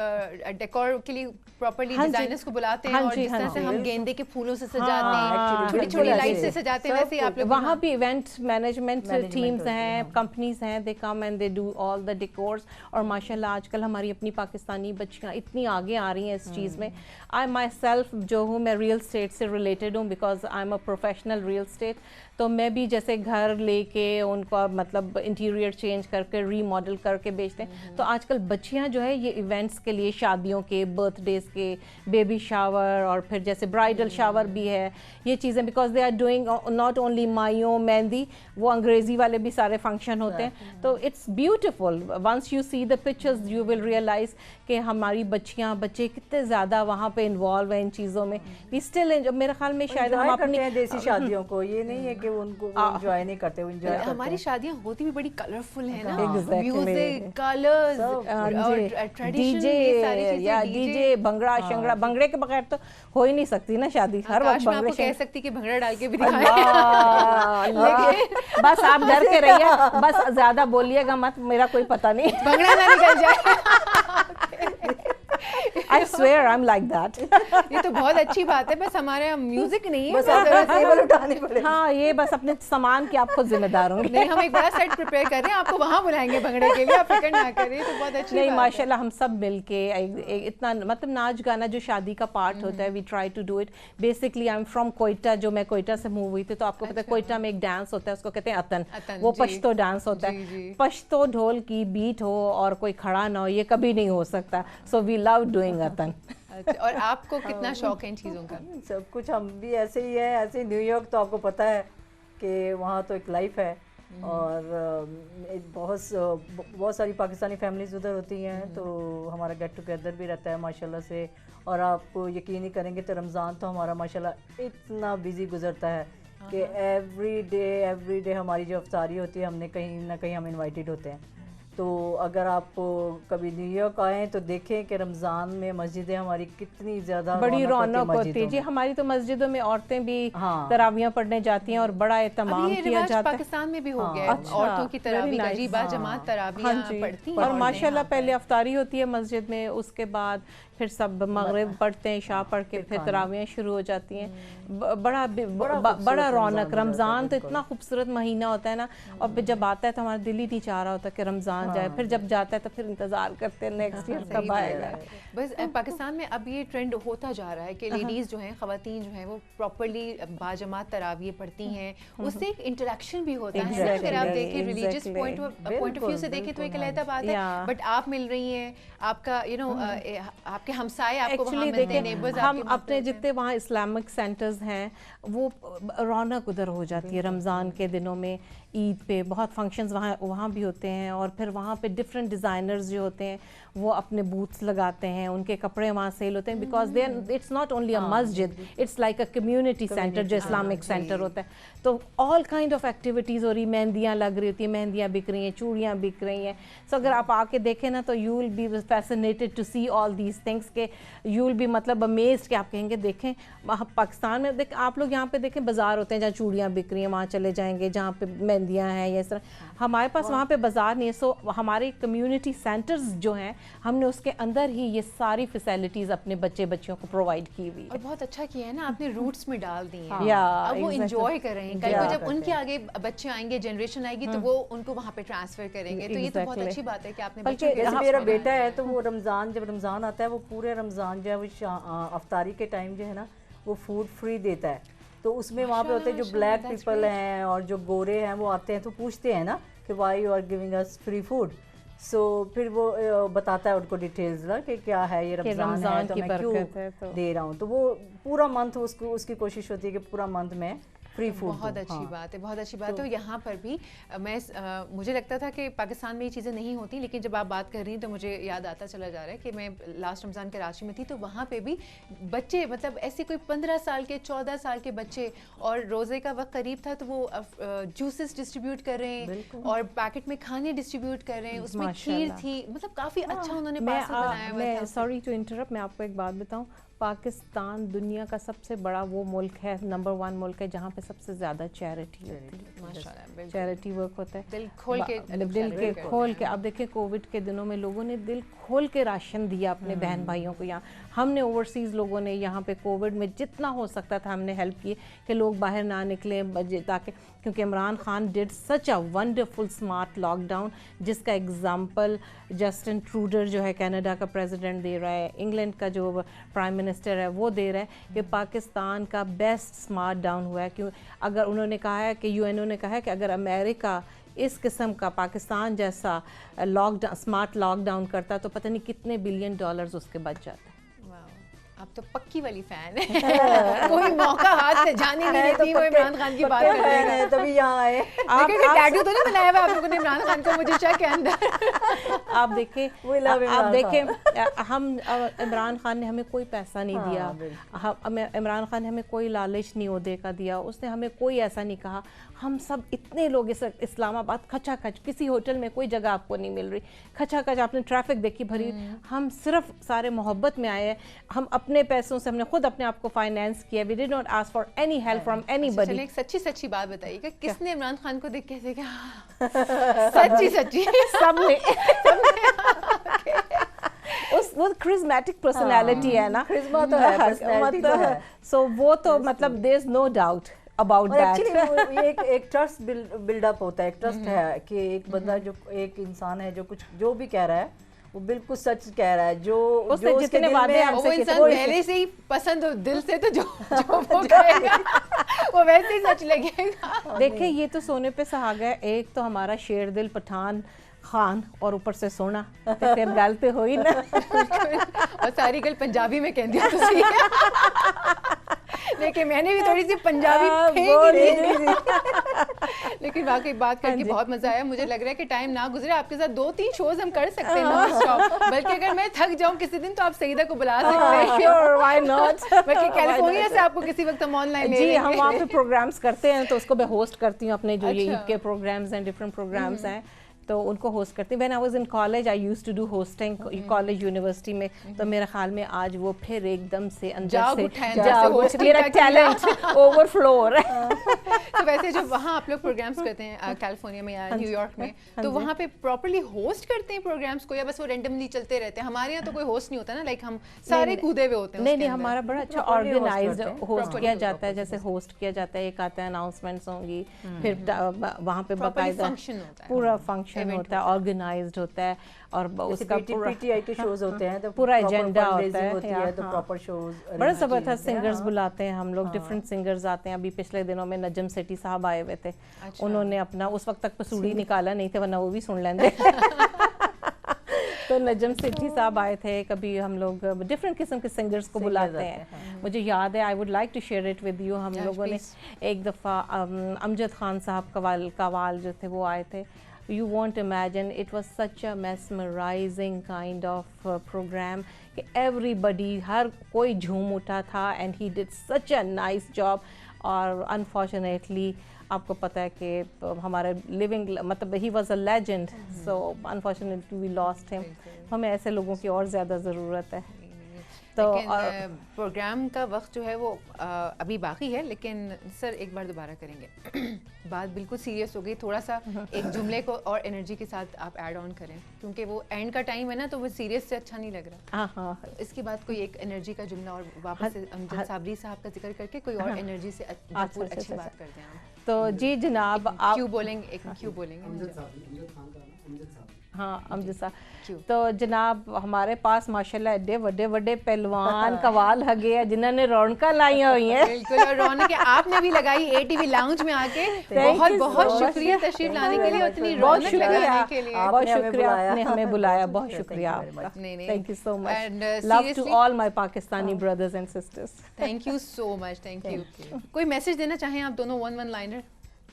[SPEAKER 3] ڈیکور کے لیے پراپرلی ڈیزائنرز کو بلاتے ہیں, اور جس طرح سے ہم گیندے کے پھولوں سے سجاتے ہیں, چھوٹی چھوٹی لائٹ سے سجاتے ہیں, ویسے آپ لوگ
[SPEAKER 1] وہاں بھی ایونٹ مینجمنٹ ٹیمز ہیں, کمپنیز ہیں, they come and they do all the decors. اور ماشاءاللہ آج کل ہماری اپنی پاکستانی بچیاں اتنی آگے آ رہی ہیں اس چیز میں. آئی مائی سیلف جو ہوں میں ریئل اسٹیٹ سے ریلیٹڈ ہوں because I am a professional real estate. تو میں بھی جیسے گھر لے کے ان کا مطلب انٹیریئر چینج کر کے ری ماڈل کر کے بیچتے ہیں. تو آج کل بچیاں جو ہے یہ ایونٹس کے لیے شادیوں کے, برتھ ڈیز کے, بیبی شاور اور پھر جیسے برائڈل شاور بھی ہے, یہ چیزیں because they are doing not only مائیوں مہندی, وہ انگریزی والے بھی سارے فنکشن ہوتے ہیں. تو it's beautiful. Once you see the pictures you will realize کہ ہماری بچیاں بچے کتنے زیادہ وہاں پہ انوالو ہیں ان چیزوں میں. وی اسٹل میرے خیال میں شاید ہم اپنی
[SPEAKER 2] دیسی شادیوں کو, یہ نہیں ہے کہ ان کو انجوائے نہیں کرتے, وہ انجوائے کرتے ہیں.
[SPEAKER 3] ہماری شادیاں ہوتی بھی بڑی کلرفل ہیں نا,
[SPEAKER 1] Exactly.
[SPEAKER 3] Music, colours,
[SPEAKER 1] D J, bhangra شنگڑا. بھنگڑے کے بغیر تو ہو ہی نہیں سکتی نا شادی. ہر وقت
[SPEAKER 3] میں آپ کو کہہ سکتی کہ بھنگڑا ڈال کے بھی
[SPEAKER 1] بس آپ ڈر کے رہیے, بس زیادہ بولیے گا مت, میرا کوئی پتہ نہیں
[SPEAKER 3] بھنگڑا نہ نکل جائے.
[SPEAKER 1] I swear I'm like that.
[SPEAKER 3] یہ تو بہت اچھی بات ہے, بس ہمارے یہاں میوزک نہیں
[SPEAKER 2] بس
[SPEAKER 3] ہے.
[SPEAKER 1] ہاں یہ بس اپنے سامان کی آپ خود ذمہ دار ہوں گے.
[SPEAKER 3] نہیں, ہم ایک بڑا سیٹ پریپیئر کر رہے ہیں, آپ کو وہاں بلائیں گے بھنگڑے کے لیے, آپ فکر نہ کریں. تو بہت اچھی
[SPEAKER 1] نہیں ماشاء اللہ ہم سب مل کے اتنا مطلب ناچ گانا جو شادی کا پارٹ ہوتا ہے, we try to do it. Basically I am from Quetta, جو میں کوئٹہ سے موو ہوئی تھی, تو آپ کو پتہ ہے کوئٹہ میں ایک ڈانس ہوتا ہے, اس کو کہتے ہیں اتن. وہ پشتو ڈانس ہوتا ہے. پشتو ڈھول کی بیٹ ہو اور کوئی کھڑا نہ ہو, یہ کبھی نہیں ہو سکتا. سو وی لو ڈوئنگ اتن.
[SPEAKER 3] اور آپ کو کتنا شوق ہے ان چیزوں کا؟
[SPEAKER 2] سب کچھ ہم بھی ایسے ہی ہیں. ایسے نیو یارک تو آپ کو پتہ ہے کہ وہاں تو ایک لائف ہے, اور بہت ساری پاکستانی فیملیز ادھر ہوتی ہیں, تو ہمارا گیٹ ٹوگیدر بھی رہتا ہے ماشاء اللہ سے. اور آپ یقین نہیں کریں گے تو رمضان تو ہمارا ماشاء اللہ اتنا بزی گزرتا ہے کہ ایوری ڈے ہماری جو افطاری ہوتی ہے, ہم نے کہیں نہ کہیں ہم انوائٹیڈ ہوتے ہیں. تو اگر آپ کبھی نیو یارک آئیں تو دیکھیں کہ رمضان میں مسجدیں ہماری کتنی زیادہ
[SPEAKER 1] بڑی رونق ہوتی ہے. جی ہماری تو مسجدوں میں عورتیں بھی تراویحیاں پڑھنے جاتی ہیں اور بڑا اہتمام کیا جاتا ہے.
[SPEAKER 3] پاکستان میں بھی ہو گیا عورتوں کی تراویح کا, جی باجماعت تراویح پڑھتی ہیں.
[SPEAKER 1] اور ماشاءاللہ پہلے افطاری ہوتی ہے مسجد میں, اس کے بعد پھر سب مغرب پڑھتے ہیں, عشاء پڑھ کے پھر تراویحیں شروع ہو جاتی ہیں. بڑا رونق. رمضان تو اتنا خوبصورت مہینہ ہوتا ہے نا, اور پھر جب آتا ہے تو ہمارا دل ہی نہیں چاہ رہا ہوتا کہ رمضان جائے. پھر جب جاتا ہے تو پھر انتظار کرتے ہیں نیکسٹ ایئر کب آئے گا.
[SPEAKER 3] بس پاکستان میں اب یہ ٹرینڈ ہوتا جا رہا ہے کہ لیڈیز جو ہیں, خواتین جو ہیں, وہ پراپرلی باجماعت تراویح پڑھتی ہیں. اس سے ایک انٹریکشن بھی ہوتا ہے. اگر آپ دیکھیں ریلیجیس پوائنٹ آف ویو سے دیکھیں تو ایک علیحدہ بات ہے, بٹ آپ مل رہی ہیں, آپ کا آپ کے ہمسائے آپ کو وہاں ملتے ہیں, نیبرز.
[SPEAKER 1] ہم اپنے جتنے وہاں اسلامک سینٹرز ہیں وہ رونق ادھر ہو جاتی ہے رمضان کے دنوں میں. عید پہ بہت فنکشنز وہاں بھی ہوتے ہیں, اور پھر وہاں پہ ڈفرینٹ ڈیزائنرز جو ہوتے ہیں وہ اپنے بوتھس لگاتے ہیں, ان کے کپڑے وہاں سیل ہوتے ہیں. Because it's not only a مسجد, it's like a community centre جو اسلامک سینٹر ہوتا ہے. تو آل کائنڈ آف ایکٹیویٹیز ہو رہی, مہندیاں لگ رہی ہوتی ہیں, مہندیاں بک رہی ہیں, چوڑیاں بک رہی ہیں. سو اگر آپ آ کے دیکھیں نا تو you will be fascinated to see all these things, کہ یو ول بی مطلب امیزڈ کہ آپ کہیں گے دیکھیں پاکستان میں آپ لوگ یہاں پہ دیکھیں بازار ہوتے ہیں جہاں چوڑیاں بک رہی ہیں, وہاں چلے جائیں گے جہاں پہ مہندیاں ہیں یا اس طرح. ہمارے پاس وہاں پہ بازار نہیں ہے. سو ہمارے کمیونٹی سینٹرز جو ہیں ہم نے اس کے اندر ہی یہ ساری فیسلٹیز اپنے بچیوں کو پرووائڈ کی ہوئی.
[SPEAKER 3] اور بہت اچھا کیا ہے نا آپ نے, روٹس میں ڈال دی ہیں,
[SPEAKER 1] اب
[SPEAKER 3] وہ انجوائے کر رہے ہیں. کل کو جب ان کے آگے بچے آئیں گے, جنریشن آئے گی, تو وہ ان کو وہاں پہ ٹرانسفر کریں گے. تو یہ تو بہت اچھی بات ہے کہ آپ نے.
[SPEAKER 2] بلکہ میرا بیٹا ہے تو وہ جب رمضان آتا ہے وہ پورے رمضان جو ہے وہ افطاری کے ٹائم جو ہے نا وہ فوڈ فری دیتا ہے. تو اس میں وہاں پہ ہوتے ہیں جو بلیک پیپل ہیں اور جو گورے ہیں, وہ آتے ہیں تو پوچھتے ہیں نا کہ why you are giving us free food. So پھر وہ بتاتا ہے ان کو ڈیٹیلز نا کہ کیا ہے, یہ رمضان ہے تو میں کیوں دے رہا ہوں. تو وہ پورا منتھ اس کی کوشش ہوتی ہے کہ پورا منتھ میں فری فوڈ.
[SPEAKER 3] بہت اچھی بات ہے, بہت اچھی بات ہے. یہاں پر بھی مجھے لگتا تھا کہ پاکستان میں یہ چیزیں نہیں ہوتی, لیکن جب آپ بات کر رہی ہیں تو مجھے یاد آتا چلا جا رہا ہے کہ میں لاسٹ رمضان کراچی میں تھی, تو وہاں پہ بھی بچے مطلب ایسے کوئی 15 سال کے 14 سال کے بچے, اور روزے کا وقت قریب تھا تو وہ جوسز ڈسٹریبیوٹ کر رہے ہیں اور پیکٹ میں کھانے ڈسٹریبیوٹ کر رہے ہیں. اس میں کھیر تھی, مطلب کافی اچھا انہوں نے پارسل بنایا ہوا تھا.
[SPEAKER 1] سوری ٹو انٹرپٹ, میں آپ کو ایک بات بتاؤں, پاکستان دنیا کا سب سے بڑا وہ ملک ہے, نمبر 1 ملک ہے جہاں پہ سب سے زیادہ چیریٹی ہوتی ہے, چیریٹی ورک ہوتا ہے
[SPEAKER 3] دل کھول
[SPEAKER 1] کے. اب دیکھیں کووڈ کے دنوں میں لوگوں نے دل کھول کے راشن دیا اپنے بہن بھائیوں کو. یہاں ہم نے اوورسیز لوگوں نے یہاں پہ کووڈ میں جتنا ہو سکتا تھا ہم نے ہیلپ کی کہ لوگ باہر نہ نکلیں, تاکہ کیونکہ Imran Khan did such a wonderful smart lockdown جس کا ایگزامپل جسٹن ٹروڈر جو ہے کینیڈا کا پریزیڈنٹ دے رہا ہے, انگلینڈ کا جو پرائم منسٹر ہے وہ دے رہا ہے کہ پاکستان کا بیسٹ اسمارٹ ڈاؤن ہوا ہے. کیوں اگر انہوں نے کہا ہے کہ یو این او نے کہا ہے کہ اگر امریکہ اس قسم کا پاکستان جیسا اسمارٹ لاک ڈاؤن کرتا تو پتہ نہیں کتنے بلین ڈالرز اس کے بچ جاتے.
[SPEAKER 3] آپ تو پکی والی فین ہے, کوئی موقع ہاتھ سے جانے نہیں دیتی, وہ عمران خان کی بات کر رہے ہیں
[SPEAKER 2] تبھی یہاں آئے.
[SPEAKER 3] ٹیٹو تو نہیں بنایا ہوا آپ لوگوں نے عمران خان کو, مجھے شک ہے اندر.
[SPEAKER 1] آپ دیکھیں ہم عمران خان نے ہمیں کوئی پیسہ نہیں دیا, عمران خان نے ہمیں کوئی لالچ نہیں عہدے کا دیا, اس نے ہمیں کوئی ایسا نہیں کہا. ہم سب اتنے لوگ اسلام آباد کھچا کھچ, کسی ہوٹل میں کوئی جگہ آپ کو نہیں مل رہی, کھچا کھچ آپ نے ٹریفک دیکھی بھری. ہم صرف سارے محبت میں آئے ہیں, ہم اپنے پیسوں سے ہم نے خود اپنے آپ کو فائنینس کیا. We did not ask for any help from anybody.
[SPEAKER 3] ایک سچی بات بتائیے کہ کس نے عمران خان کو دیکھ کے ایسے کہا سچی
[SPEAKER 1] سب نے وہ کرزمیٹک پرسنالٹی ہے نا,
[SPEAKER 2] کرزما تو ہے,
[SPEAKER 1] سو وہ تو مطلب دیر از نو ڈاؤٹ about that.
[SPEAKER 2] ایک ٹرسٹ بلڈ اپ ہوتا ہے, ایک ٹرسٹ ہے کہ ایک بندہ جو ایک انسان ہے جو بھی کہہ رہا ہے وہ بالکل سچ کہہ رہا ہے. جو
[SPEAKER 1] جتنے وعدے ہم سے
[SPEAKER 3] وہ انسان پہلے سے ہی پسند ہو دل سے, تو جو وہ کہے گا وہ ویسے ہی سچ لگے گا.
[SPEAKER 1] دیکھیں یہ تو سونے پہ سہاگا ہے, ایک تو ہمارا شیر دل پٹھان خان اور اوپر سے سونا, پھر گل تے ہوئی نا.
[SPEAKER 3] اور ساری گل پنجابی میں کہندی ہو تسی, لیکن میں نے بھی تھوڑی سی پنجابی لیکن واقعی بات کر کے بہت مزہ آیا. مجھے لگ رہا ہے کہ ٹائم نہ گزرے, آپ کے ساتھ 2-3 شوز ہم کر سکتے ہیں نان اسٹاپ, بلکہ اگر میں تھک جاؤں کسی دن تو آپ سعیدہ کو بلا سکتے ہیں, بلکہ کیلیفورنیا سے آپ کو کسی وقت ہم آن لائن.
[SPEAKER 1] جی ہم وہاں پہ پروگرامس کرتے ہیں تو اس کو میں ہوسٹ کرتی ہوں, اپنے جو یہ عید کے پروگرامس ہیں, ڈفرینٹ پروگرامس ہیں تو ان کو ہوسٹ کرتی ہوں. When I was in college I use to do hosting college university میں, تو میرا خیال میں آج وہ پھر ایک دم سے اندر سے میرا ٹیلنٹ اوور فلو ہو رہا ہے.
[SPEAKER 3] تو ویسے جو وہاں آپ لوگ پروگرامس کرتے ہیں کیلیفورنیا میں یا نیو یارک میں, تو وہاں پہ پراپرلی ہوسٹ کرتے ہیں پروگرامس کو, یا بس وہ رینڈملی چلتے رہتے ہیں؟ ہمارے یہاں تو کوئی ہوسٹ نہیں ہوتا نا, لائک ہم سارے کودے ہوئے ہوتے ہیں.
[SPEAKER 1] نہیں ہمارا بڑا اچھا آرگنائزڈ ہوسٹ کیا جاتا ہے, جیسے ہوسٹ کیا جاتا ہے, ایک آتا ہے اناؤنسمنٹس ہوں گی, پھر وہاں پہ باقاعدہ پورا فنکشن ہوتا ہے, آرگنائزڈ ہوتا ہے, اور اس کا
[SPEAKER 2] پی ٹی آئی کے شوز ہوتے ہیں تو
[SPEAKER 1] پورا ایجنڈا ہوتا ہے,
[SPEAKER 2] تو پراپر شوز
[SPEAKER 1] بڑا زبردست سنگرز بلاتے ہیں ہم لوگ, ڈفرینٹ سنگرز آتے ہیں. ابھی پچھلے دنوں میں نجم سیٹھی صاحب آئے ہوئے تھے, انہوں نے اپنا اس وقت تک پسوڑی نکالا نہیں تھے ورنہ وہ بھی سن لیندے. تو نجم سیٹھی صاحب آئے تھے. کبھی ہم لوگ ڈفرینٹ قسم کے سنگرز کو بلاتے ہیں. مجھے یاد ہے, I would like to share it with you, ہم لوگوں نے ایک دفعہ امجد خان صاحب قوال جو تھے وہ آئے تھے. You won't imagine, it was such a mesmerizing kind of program کہ everybody, ہر کوئی جھوم اٹھا تھا, and he did such a nice job. اور unfortunately آپ کو پتہ ہے کہ ہمارے living مطلب he was a legend, so unfortunately we lost him. ہمیں ایسے لوگوں کی اور زیادہ ضرورت ہے.
[SPEAKER 3] تو پروگرام کا وقت جو ہے وہ ابھی باقی ہے, لیکن سر ایک بار دوبارہ کریں گے. بات بالکل سیریس ہو گئی, تھوڑا سا ایک جملے کو اور انرجی کے ساتھ آپ ایڈ آن کریں, کیونکہ وہ اینڈ کا ٹائم ہے نا, تو وہ سیریس سے اچھا نہیں لگ رہا.
[SPEAKER 1] ہاں
[SPEAKER 3] اس کے بعد کوئی ایک انرجی کا جملہ, اور واپس سے امجد صابری صاحب کا ذکر کر کے کوئی اور انرجی سے اچھی بات کرتے ہیں.
[SPEAKER 1] تو جی جناب
[SPEAKER 3] آپ کیوں بولیں گے, کیوں بولیں گے؟
[SPEAKER 1] ہاں امجد صاحب. تو جناب ہمارے پاس ماشاءاللہ ایڈے وڈے وڈے پہلوان قوال ہگے ہیں جنہوں نے رونقاں لائی ہوئی ہیں.
[SPEAKER 3] بالکل, اور رونقیں آپ نے بھی لگائی اے ٹی وی لاؤنج میں آ کے. بہت بہت شکریہ تشریف لانے کے لیے, اتنی رونق لگانے کے لیے.
[SPEAKER 1] بہت شکریہ آپ نے ہمیں بلایا, بہت شکریہ آپ کا. Thank you so much. Love to all my Pakistani brothers and sisters.
[SPEAKER 3] Thank you so much, thank you. کوئی میسج دینا چاہیں آپ دونوں, ون لائنر؟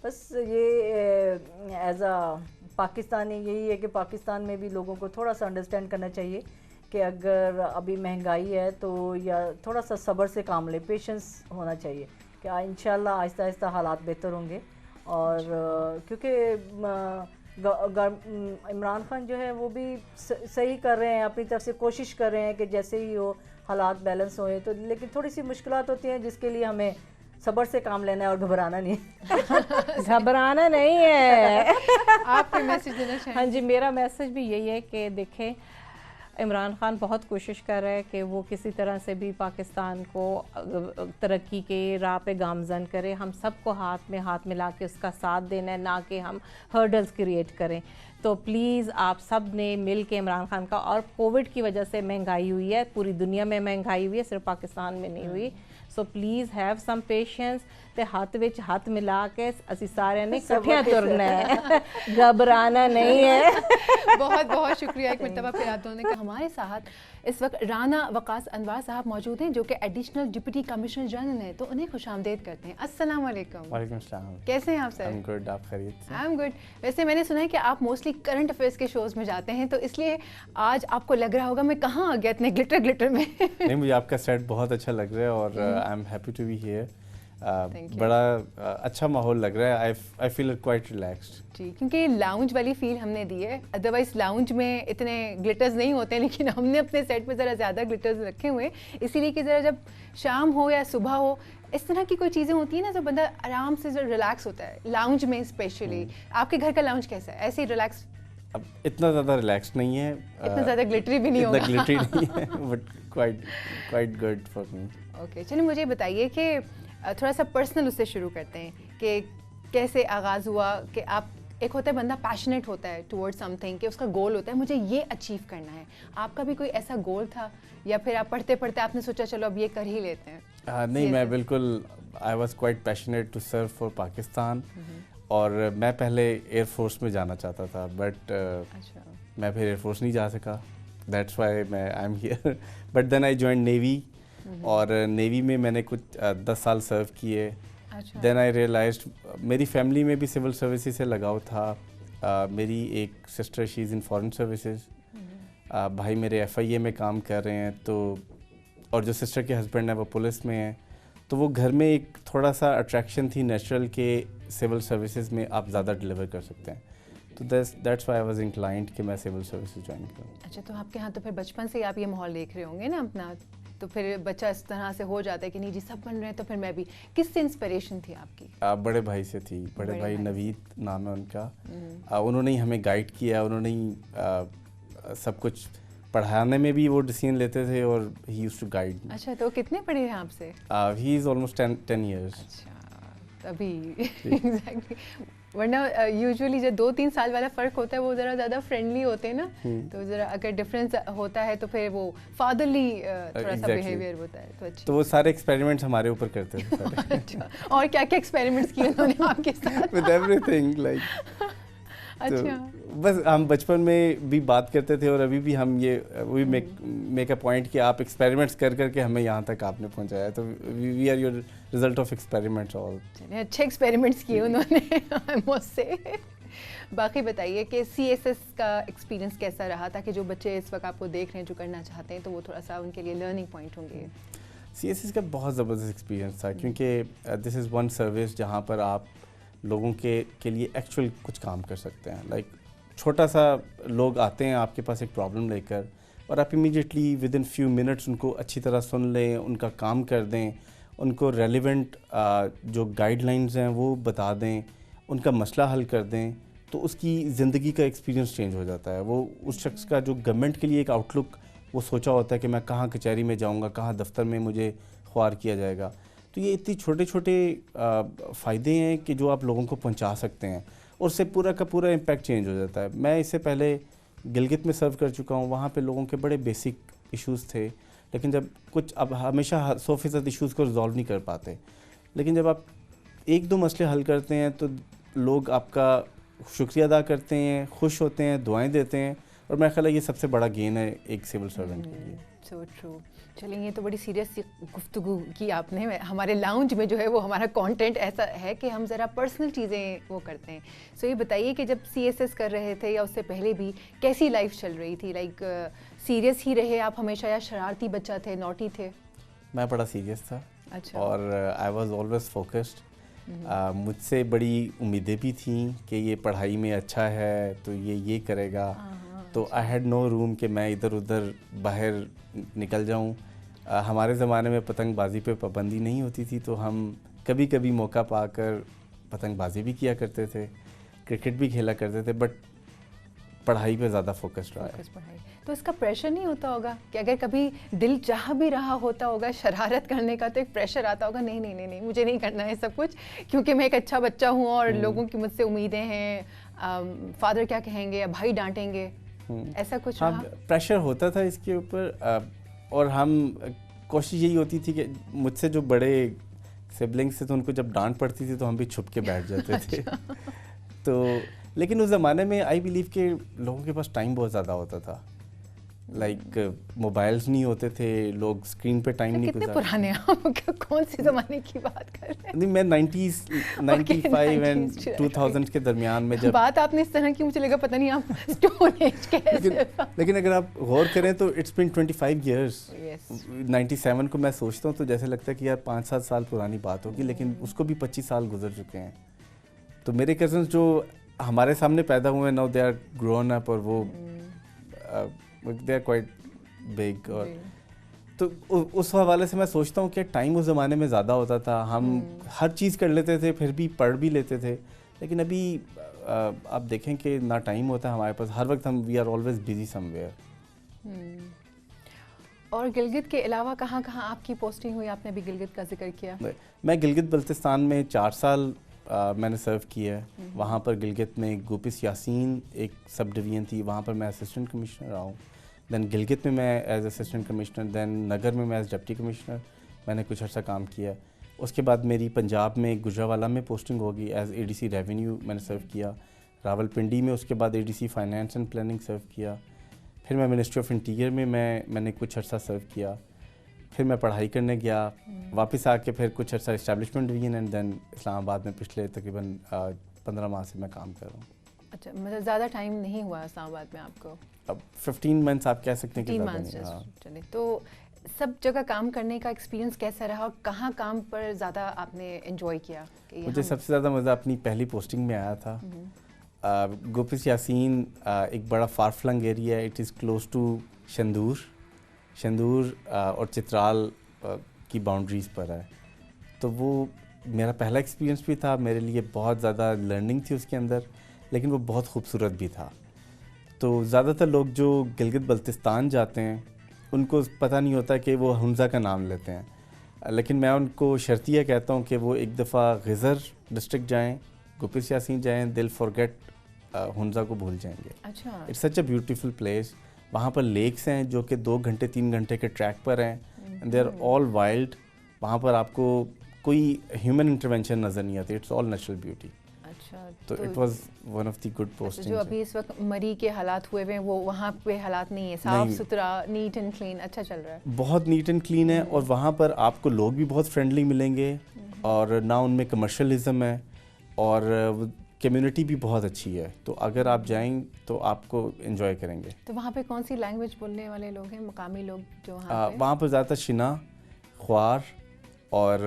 [SPEAKER 2] بس یہ ایز اے پاکستانی یہی ہے کہ پاکستان میں بھی لوگوں کو تھوڑا سا انڈرسٹینڈ کرنا چاہیے کہ اگر ابھی مہنگائی ہے تو یا تھوڑا سا صبر سے کام لے, پیشنس ہونا چاہیے کہ انشاءاللہ آہستہ آہستہ حالات بہتر ہوں گے. اور کیونکہ عمران خان جو ہے وہ بھی صحیح کر رہے ہیں, اپنی طرف سے کوشش کر رہے ہیں کہ جیسے ہی وہ حالات بیلنس ہوئے, تو لیکن تھوڑی سی مشکلات ہوتی ہیں جس کے لیے ہمیں صبر سے کام لینا ہے اور گھبرانا نہیں.
[SPEAKER 1] گھبرانا نہیں ہے.
[SPEAKER 3] آپ کوئی میسج دینا چاہیں؟
[SPEAKER 1] ہاں جی, میرا میسج بھی یہی ہے کہ دیکھیں عمران خان بہت کوشش کر رہا ہے کہ وہ کسی طرح سے بھی پاکستان کو ترقی کے راہ پہ گامزن کرے. ہم سب کو ہاتھ میں ہاتھ ملا کے اس کا ساتھ دینا ہے, نہ کہ ہم ہرڈلز کریٹ کریں. تو پلیز آپ سب نے مل کے عمران خان کا, اور کووڈ کی وجہ سے مہنگائی ہوئی ہے, پوری دنیا میں مہنگائی ہوئی ہے, صرف پاکستان میں نہیں ہوئی. So please have some patience تے ہاتھ وچ ہاتھ ملا کے اسی سارے نے کٹھیاں ترنا ہے, گھبرانا نہیں ہے.
[SPEAKER 3] بہت بہت شکریہ ایک مرتبہ پھر آپ دونوں کا. ہمارے ساتھ اس وقت رانا وقاص انوار صاحب موجود ہیں جو کہ ایڈیشنل ڈپٹی کمشنر جنرل ہیں, تو انہیں خوش آمدید کرتے ہیں. السلام علیکم.
[SPEAKER 4] وعلیکم السلام.
[SPEAKER 3] کیسے ہیں آپ سر؟
[SPEAKER 4] I'm good. آپ خیریت سے؟
[SPEAKER 3] I'm good. ویسے میں نے سنا ہے کہ آپ موسٹلی کرنٹ افیئرس کے شوز میں جاتے ہیں, تو اس لیے آج آپ کو لگ رہا ہوگا میں کہاں آ گیا اتنے گلٹر میں.
[SPEAKER 4] نہیں, مجھے آپ کا سیٹ بہت اچھا لگ رہا ہے اور I am happy to be here. بڑا اچھا ماحول لگ رہا ہے. آئی فیل کوائٹ ریلیکسڈ.
[SPEAKER 3] جی, کیونکہ لاؤنج والی فیل ہم نے دی ہے. ادروائز لاؤنج میں اتنے گلٹرز نہیں ہوتے ہیں, لیکن ہم نے اپنے سیٹ پہ ذرا زیادہ گلٹرز رکھے ہوئے ہیں, اسی لیے کہ ذرا جب شام ہو یا صبح ہو, اس طرح کی کوئی چیزیں ہوتی ہیں نا, تو بندہ آرام سے ریلیکس ہوتا ہے لاؤنج میں. اسپیشلی آپ کے گھر کا لاؤنج کیسا ہے؟ ایسے ہی ریلیکس؟
[SPEAKER 4] اب اتنا زیادہ ریلیکس نہیں ہے,
[SPEAKER 3] اتنا زیادہ گلٹری بھی نہیں ہوگا.
[SPEAKER 4] اتنا گلٹری نہیں ہے, but quite good for me.
[SPEAKER 3] Okay, چلیے مجھے بتائیے کہ تھوڑا سا پرسنل اس سے شروع کرتے ہیں کہ کیسے آغاز ہوا کہ آپ, ایک ہوتا ہے بندہ پیشنیٹ ہوتا ہے ٹورڈ سم تھنگ, کہ اس کا گول ہوتا ہے مجھے یہ اچیو کرنا ہے. آپ کا بھی کوئی ایسا گول تھا, یا پھر آپ پڑھتے پڑھتے آپ نے سوچا چلو اب یہ کر ہی لیتے ہیں؟
[SPEAKER 4] نہیں, میں بالکل I was quite passionate to serve for Pakistan. اور میں پہلے ایئر فورس میں جانا چاہتا تھا, بٹ میں پھر ایئر فورس نہیں جا سکا. That's why I am here. But then I join navy, اور نیوی میں نے کچھ 10 سال سرو کیے. دین آئی ریئلائزڈ میری فیملی میں بھی سول سروسز سے لگاؤ تھا. میری ایک سسٹر شی از ان فارن سروسز, بھائی میرے FIA میں کام کر رہے ہیں, تو اور جو سسٹر کے ہسبینڈ ہیں وہ پولیس میں ہیں. تو وہ گھر میں ایک تھوڑا سا اٹریکشن تھی نیچرل کہ سول سروسز میں آپ زیادہ ڈلیور کر سکتے ہیں. تو that's why I was inclined کہ میں سول سروسز جوائن کروں.
[SPEAKER 3] اچھا, تو آپ کے یہاں تو پھر بچپن سے ہی آپ یہ ماحول دیکھ رہے ہوں گے نا اپنا, تو پھر بچہ اس طرح سے ہو جاتا ہے کہ نہیں جی سب بن رہے ہیں تو پھر میں بھی. کس سے انسپریشن تھی آپ کی؟
[SPEAKER 4] بڑے بھائی سے تھی. بڑے بھائی نوید نام ہے ان کا. انہوں نے ہمیں گائیڈ کیا, انہوں نے سب کچھ پڑھانے میں بھی وہ ڈیسیژن لیتے تھے, اور ہی یوزڈ ٹو گائیڈ.
[SPEAKER 3] اچھا, تو کتنے پڑھے ہیں آپ سے؟
[SPEAKER 4] ہی از آلموسٹ 10 years.
[SPEAKER 3] اچھا, تبھی ایگزیکٹلی. ورنہ یوزولی جو 2-3 سال والا فرق ہوتا ہے وہ ذرا زیادہ فرینڈلی ہوتے ہیں نا, تو ذرا اگر ڈفرینس ہوتا ہے تو پھر وہ فادرلی تھوڑا سا بیہیویئر ہوتا ہے. تو اچھا,
[SPEAKER 4] تو وہ سارے ایکسپیریمنٹس ہمارے اوپر کرتے تھے.
[SPEAKER 3] اچھا, اور کیا کیا ایکسپیریمنٹس کیے انہوں نے آپ کے ساتھ؟
[SPEAKER 4] With every thing like.
[SPEAKER 3] اچھا,
[SPEAKER 4] بس ہم بچپن میں بھی بات کرتے تھے, اور ابھی بھی ہم یہ وی میک اے پوائنٹ کہ آپ ایکسپیریمنٹس کر کے ہمیں یہاں تک آپ نے پہنچایا. تو we are your result of experiments all.
[SPEAKER 3] اچھے ایکسپیریمنٹس کیے انہوں نے مجھ سے. باقی بتائیے کہ CSS کا ایکسپیرینس کیسا رہا, تاکہ جو بچے اس وقت آپ کو دیکھ رہے ہیں جو کرنا چاہتے ہیں تو وہ تھوڑا سا ان کے لیے لرننگ پوائنٹ ہوں گے.
[SPEAKER 4] CSS کا بہت زبردست ایکسپیرینس تھا, کیونکہ دس از ون سروس جہاں پر آپ لوگوں کے لیے ایکچوئل کچھ کام کر سکتے ہیں. لائک چھوٹا سا لوگ آتے ہیں آپ کے پاس ایک پرابلم لے کر, اور آپ immediately with in few minutes in کو اچھی طرح سن لیں, ان کا کام کر دیں, ان کو ریلیونٹ جو گائیڈ لائنز ہیں وہ بتا دیں, ان کا مسئلہ حل کر دیں, تو اس کی زندگی کا ایکسپیرینس چینج ہو جاتا ہے. وہ اس شخص کا جو گورنمنٹ کے لیے ایک آؤٹ لک وہ سوچا ہوتا ہے کہ میں کہاں کچہری میں جاؤں گا, کہاں دفتر میں مجھے خوار کیا جائے گا. تو یہ اتنی چھوٹے چھوٹے فائدے ہیں کہ جو آپ لوگوں کو پہنچا سکتے ہیں, اور اس سے پورا کا پورا امپیکٹ چینج ہو جاتا ہے. میں اس سے پہلے گلگت میں سرو کر چکا ہوں, وہاں پہ لوگوں کے بڑے بیسک ایشوز تھے, لیکن جب کچھ اب ہمیشہ 100% ایشوز کو ریزالو نہیں کر پاتے, لیکن جب آپ 1-2 مسئلے حل کرتے ہیں تو لوگ آپ کا شکریہ ادا کرتے ہیں, خوش ہوتے ہیں, دعائیں دیتے ہیں, اور میرا خیال ہے یہ سب سے بڑا گین ہے ایک سول سرونٹ کے لیے.
[SPEAKER 3] So true. چلیں, یہ تو بڑی سیریس سی گفتگو کی آپ نے. ہمارے لاؤنج میں جو ہے وہ ہمارا کانٹینٹ ایسا ہے کہ ہم ذرا پرسنل چیزیں وہ کرتے ہیں. سو یہ بتائیے کہ جب CSS کر رہے تھے یا اس سے پہلے بھی کیسی لائف چل رہی تھی؟ لائک سیریس ہی رہے آپ ہمیشہ, یا شرارتی بچہ تھے, نوٹی تھے؟
[SPEAKER 4] میں بڑا سیریس تھا.
[SPEAKER 3] اچھا.
[SPEAKER 4] اور آئی واز آلویز فوکسڈ. مجھ سے بڑی امیدیں بھی تھیں کہ یہ پڑھائی میں اچھا ہے تو یہ کرے گا. تو آئی ہیڈ نو روم کہ میں ادھر ادھر باہر نکل جاؤں. ہمارے زمانے میں پتنگ بازی پہ پابندی نہیں ہوتی تھی, تو ہم کبھی کبھی موقع پا کر پتنگ بازی بھی کیا کرتے تھے, کرکٹ بھی کھیلا کرتے تھے, بٹ پڑھائی پہ زیادہ فوکس رہا ہے.
[SPEAKER 3] تو اس کا پریشر نہیں ہوتا ہوگا کہ اگر کبھی دل چاہ بھی رہا ہوتا ہوگا شرارت کرنے کا تو ایک پریشر آتا ہوگا نہیں نہیں نہیں نہیں مجھے نہیں کرنا ہے سب کچھ کیونکہ میں ایک اچھا بچہ ہوں اور لوگوں کی مجھ سے امیدیں ہیں, فادر کیا کہیں گے یا بھائی ڈانٹیں گے, ایسا کچھ رہا؟
[SPEAKER 4] پریشر ہوتا تھا اس کے اوپر, اور ہم کوشش یہی ہوتی تھی کہ مجھ سے جو بڑے سبلنگس تھے تو ان کو جب ڈانٹ پڑتی تھی تو ہم بھی چھپ کے بیٹھ جاتے تھے. تو لیکن اس زمانے میں آئی بلیو کہ لوگوں کے پاس ٹائم بہت زیادہ ہوتا تھا, لائک موبائلز نہیں ہوتے تھے, لوگ اسکرین پہ ٹائم نہیں
[SPEAKER 3] کتنے پرانے آپ کون سی زمانے کی بات کر رہے ہیں؟
[SPEAKER 4] نہیں میں 95 اینڈ 2000 کے درمیان میں جب
[SPEAKER 3] بات آپ نے اس طرح کی مجھے لگا پتہ نہیں آپ اسٹون ایج کیسے,
[SPEAKER 4] لیکن اگر آپ غور کریں تو اٹس بین 25 ایئرس. 97 کو میں سوچتا ہوں تو جیسے لگتا ہے کہ یار 5-7 سال پرانی بات ہوگی, لیکن اس کو بھی 25 سال گزر چکے ہیں. تو میرے کزنس جو ہمارے سامنے پیدا ہوئے ہیں now they are grown up, اور وہ دے آر کوائٹ بگ. اور تو اس حوالے سے میں سوچتا ہوں کہ ٹائم اس زمانے میں زیادہ ہوتا تھا, ہم ہر چیز کر لیتے تھے, پھر بھی پڑھ بھی لیتے تھے. لیکن ابھی آپ دیکھیں کہ نہ ٹائم ہوتا ہے ہمارے پاس, ہر وقت ہم we are always busy somewhere.
[SPEAKER 3] اور گلگت کے علاوہ کہاں کہاں آپ کی پوسٹنگ ہوئی؟ آپ نے بھی گلگت کا ذکر کیا.
[SPEAKER 4] میں گلگت بلتستان میں 4 سال میں نے سرو کیا ہے. وہاں پر گلگت میں گوپس یاسین ایک سب ڈویژن تھی, وہاں پر میں اسسٹنٹ کمشنر رہا ہوں. دین گلگت میں ایز اسسٹنٹ کمشنر, دین نگر میں ایز ڈپٹی کمشنر میں نے کچھ عرصہ کام کیا. اس کے بعد میری پنجاب میں گجرانوالہ میں پوسٹنگ ہوگی as a D C revenue میں نے سرو کیا. راول پنڈی میں اس کے بعد A D C finance and planning serve کیا. پھر میں منسٹری آف انٹیریئر میں میں نے کچھ عرصہ سرو کیا. پھر میں پڑھائی کرنے گیا, واپس آ کے پھر کچھ عرصہ اسٹیبلشمنٹ ڈویژن, اینڈ دین اسلام آباد میں پچھلے تقریباً 15 ماہ سے میں کام کر رہا ہوں.
[SPEAKER 3] اچھا, مطلب زیادہ ٹائم نہیں ہوا اسلام آباد میں آپ کو؟
[SPEAKER 4] اب 15 منتھس آپ کہہ سکتے ہیں کہ
[SPEAKER 3] 15 منتھس. چلیں, تو سب جگہ کام کرنے کا ایکسپیرینس کیسا رہا اور کہاں کام پر زیادہ آپ نے انجوائے کیا؟
[SPEAKER 4] مجھے سب سے زیادہ مزہ اپنی پہلی پوسٹنگ میں آیا تھا. گوپس یاسین ایک بڑا فار فلنگ ایریا ہے, it is close to Shandur اور چترال کی باؤنڈریز پر ہے. تو وہ میرا پہلا ایکسپیرینس بھی تھا, میرے لیے بہت زیادہ لرننگ تھی اس کے اندر, لیکن وہ بہت خوبصورت بھی تھا. تو زیادہ تر لوگ جو گلگت بلتستان جاتے ہیں ان کو پتہ نہیں ہوتا کہ وہ ہنزا کا نام لیتے ہیں, لیکن میں ان کو شرطیہ کہتا ہوں کہ وہ ایک دفعہ غزر ڈسٹرکٹ جائیں, گوپس یاسین جائیں, دل فارگیٹ ہنزا کو بھول جائیں گے.
[SPEAKER 3] اچھا,
[SPEAKER 4] it's such a beautiful place. وہاں پر لیکس ہیں جو کہ 2 گھنٹے 3 گھنٹے کے ٹریک پر ہیں, دے آر آل وائلڈ. وہاں پر آپ کو کوئی ہیومن انٹرونشن نظر نہیں آتی, اٹس آل نیچرل بیوٹی.
[SPEAKER 3] اچھا,
[SPEAKER 4] تو it was one of the good posting.
[SPEAKER 3] جو ابھی اس وقت مری کے حالات ہوئے ہیں وہ وہاں پہ حالات نہیں ہے, صاف ستھرا, نیٹ اینڈ کلین, اچھا چل رہا ہے,
[SPEAKER 4] بہت نیٹ اینڈ کلین ہے. اور وہاں پر آپ کو لوگ بھی بہت فرینڈلی ملیں گے, اور نہ ان میں کمرشلزم ہے, اور کمیونٹی بھی بہت اچھی ہے. تو اگر آپ جائیں تو آپ کو انجوائے کریں گے.
[SPEAKER 3] تو وہاں پہ کون سی لینگویج بولنے والے لوگ ہیں, مقامی لوگ جو
[SPEAKER 4] وہاں پر زیادہ تر شنا, خوار اور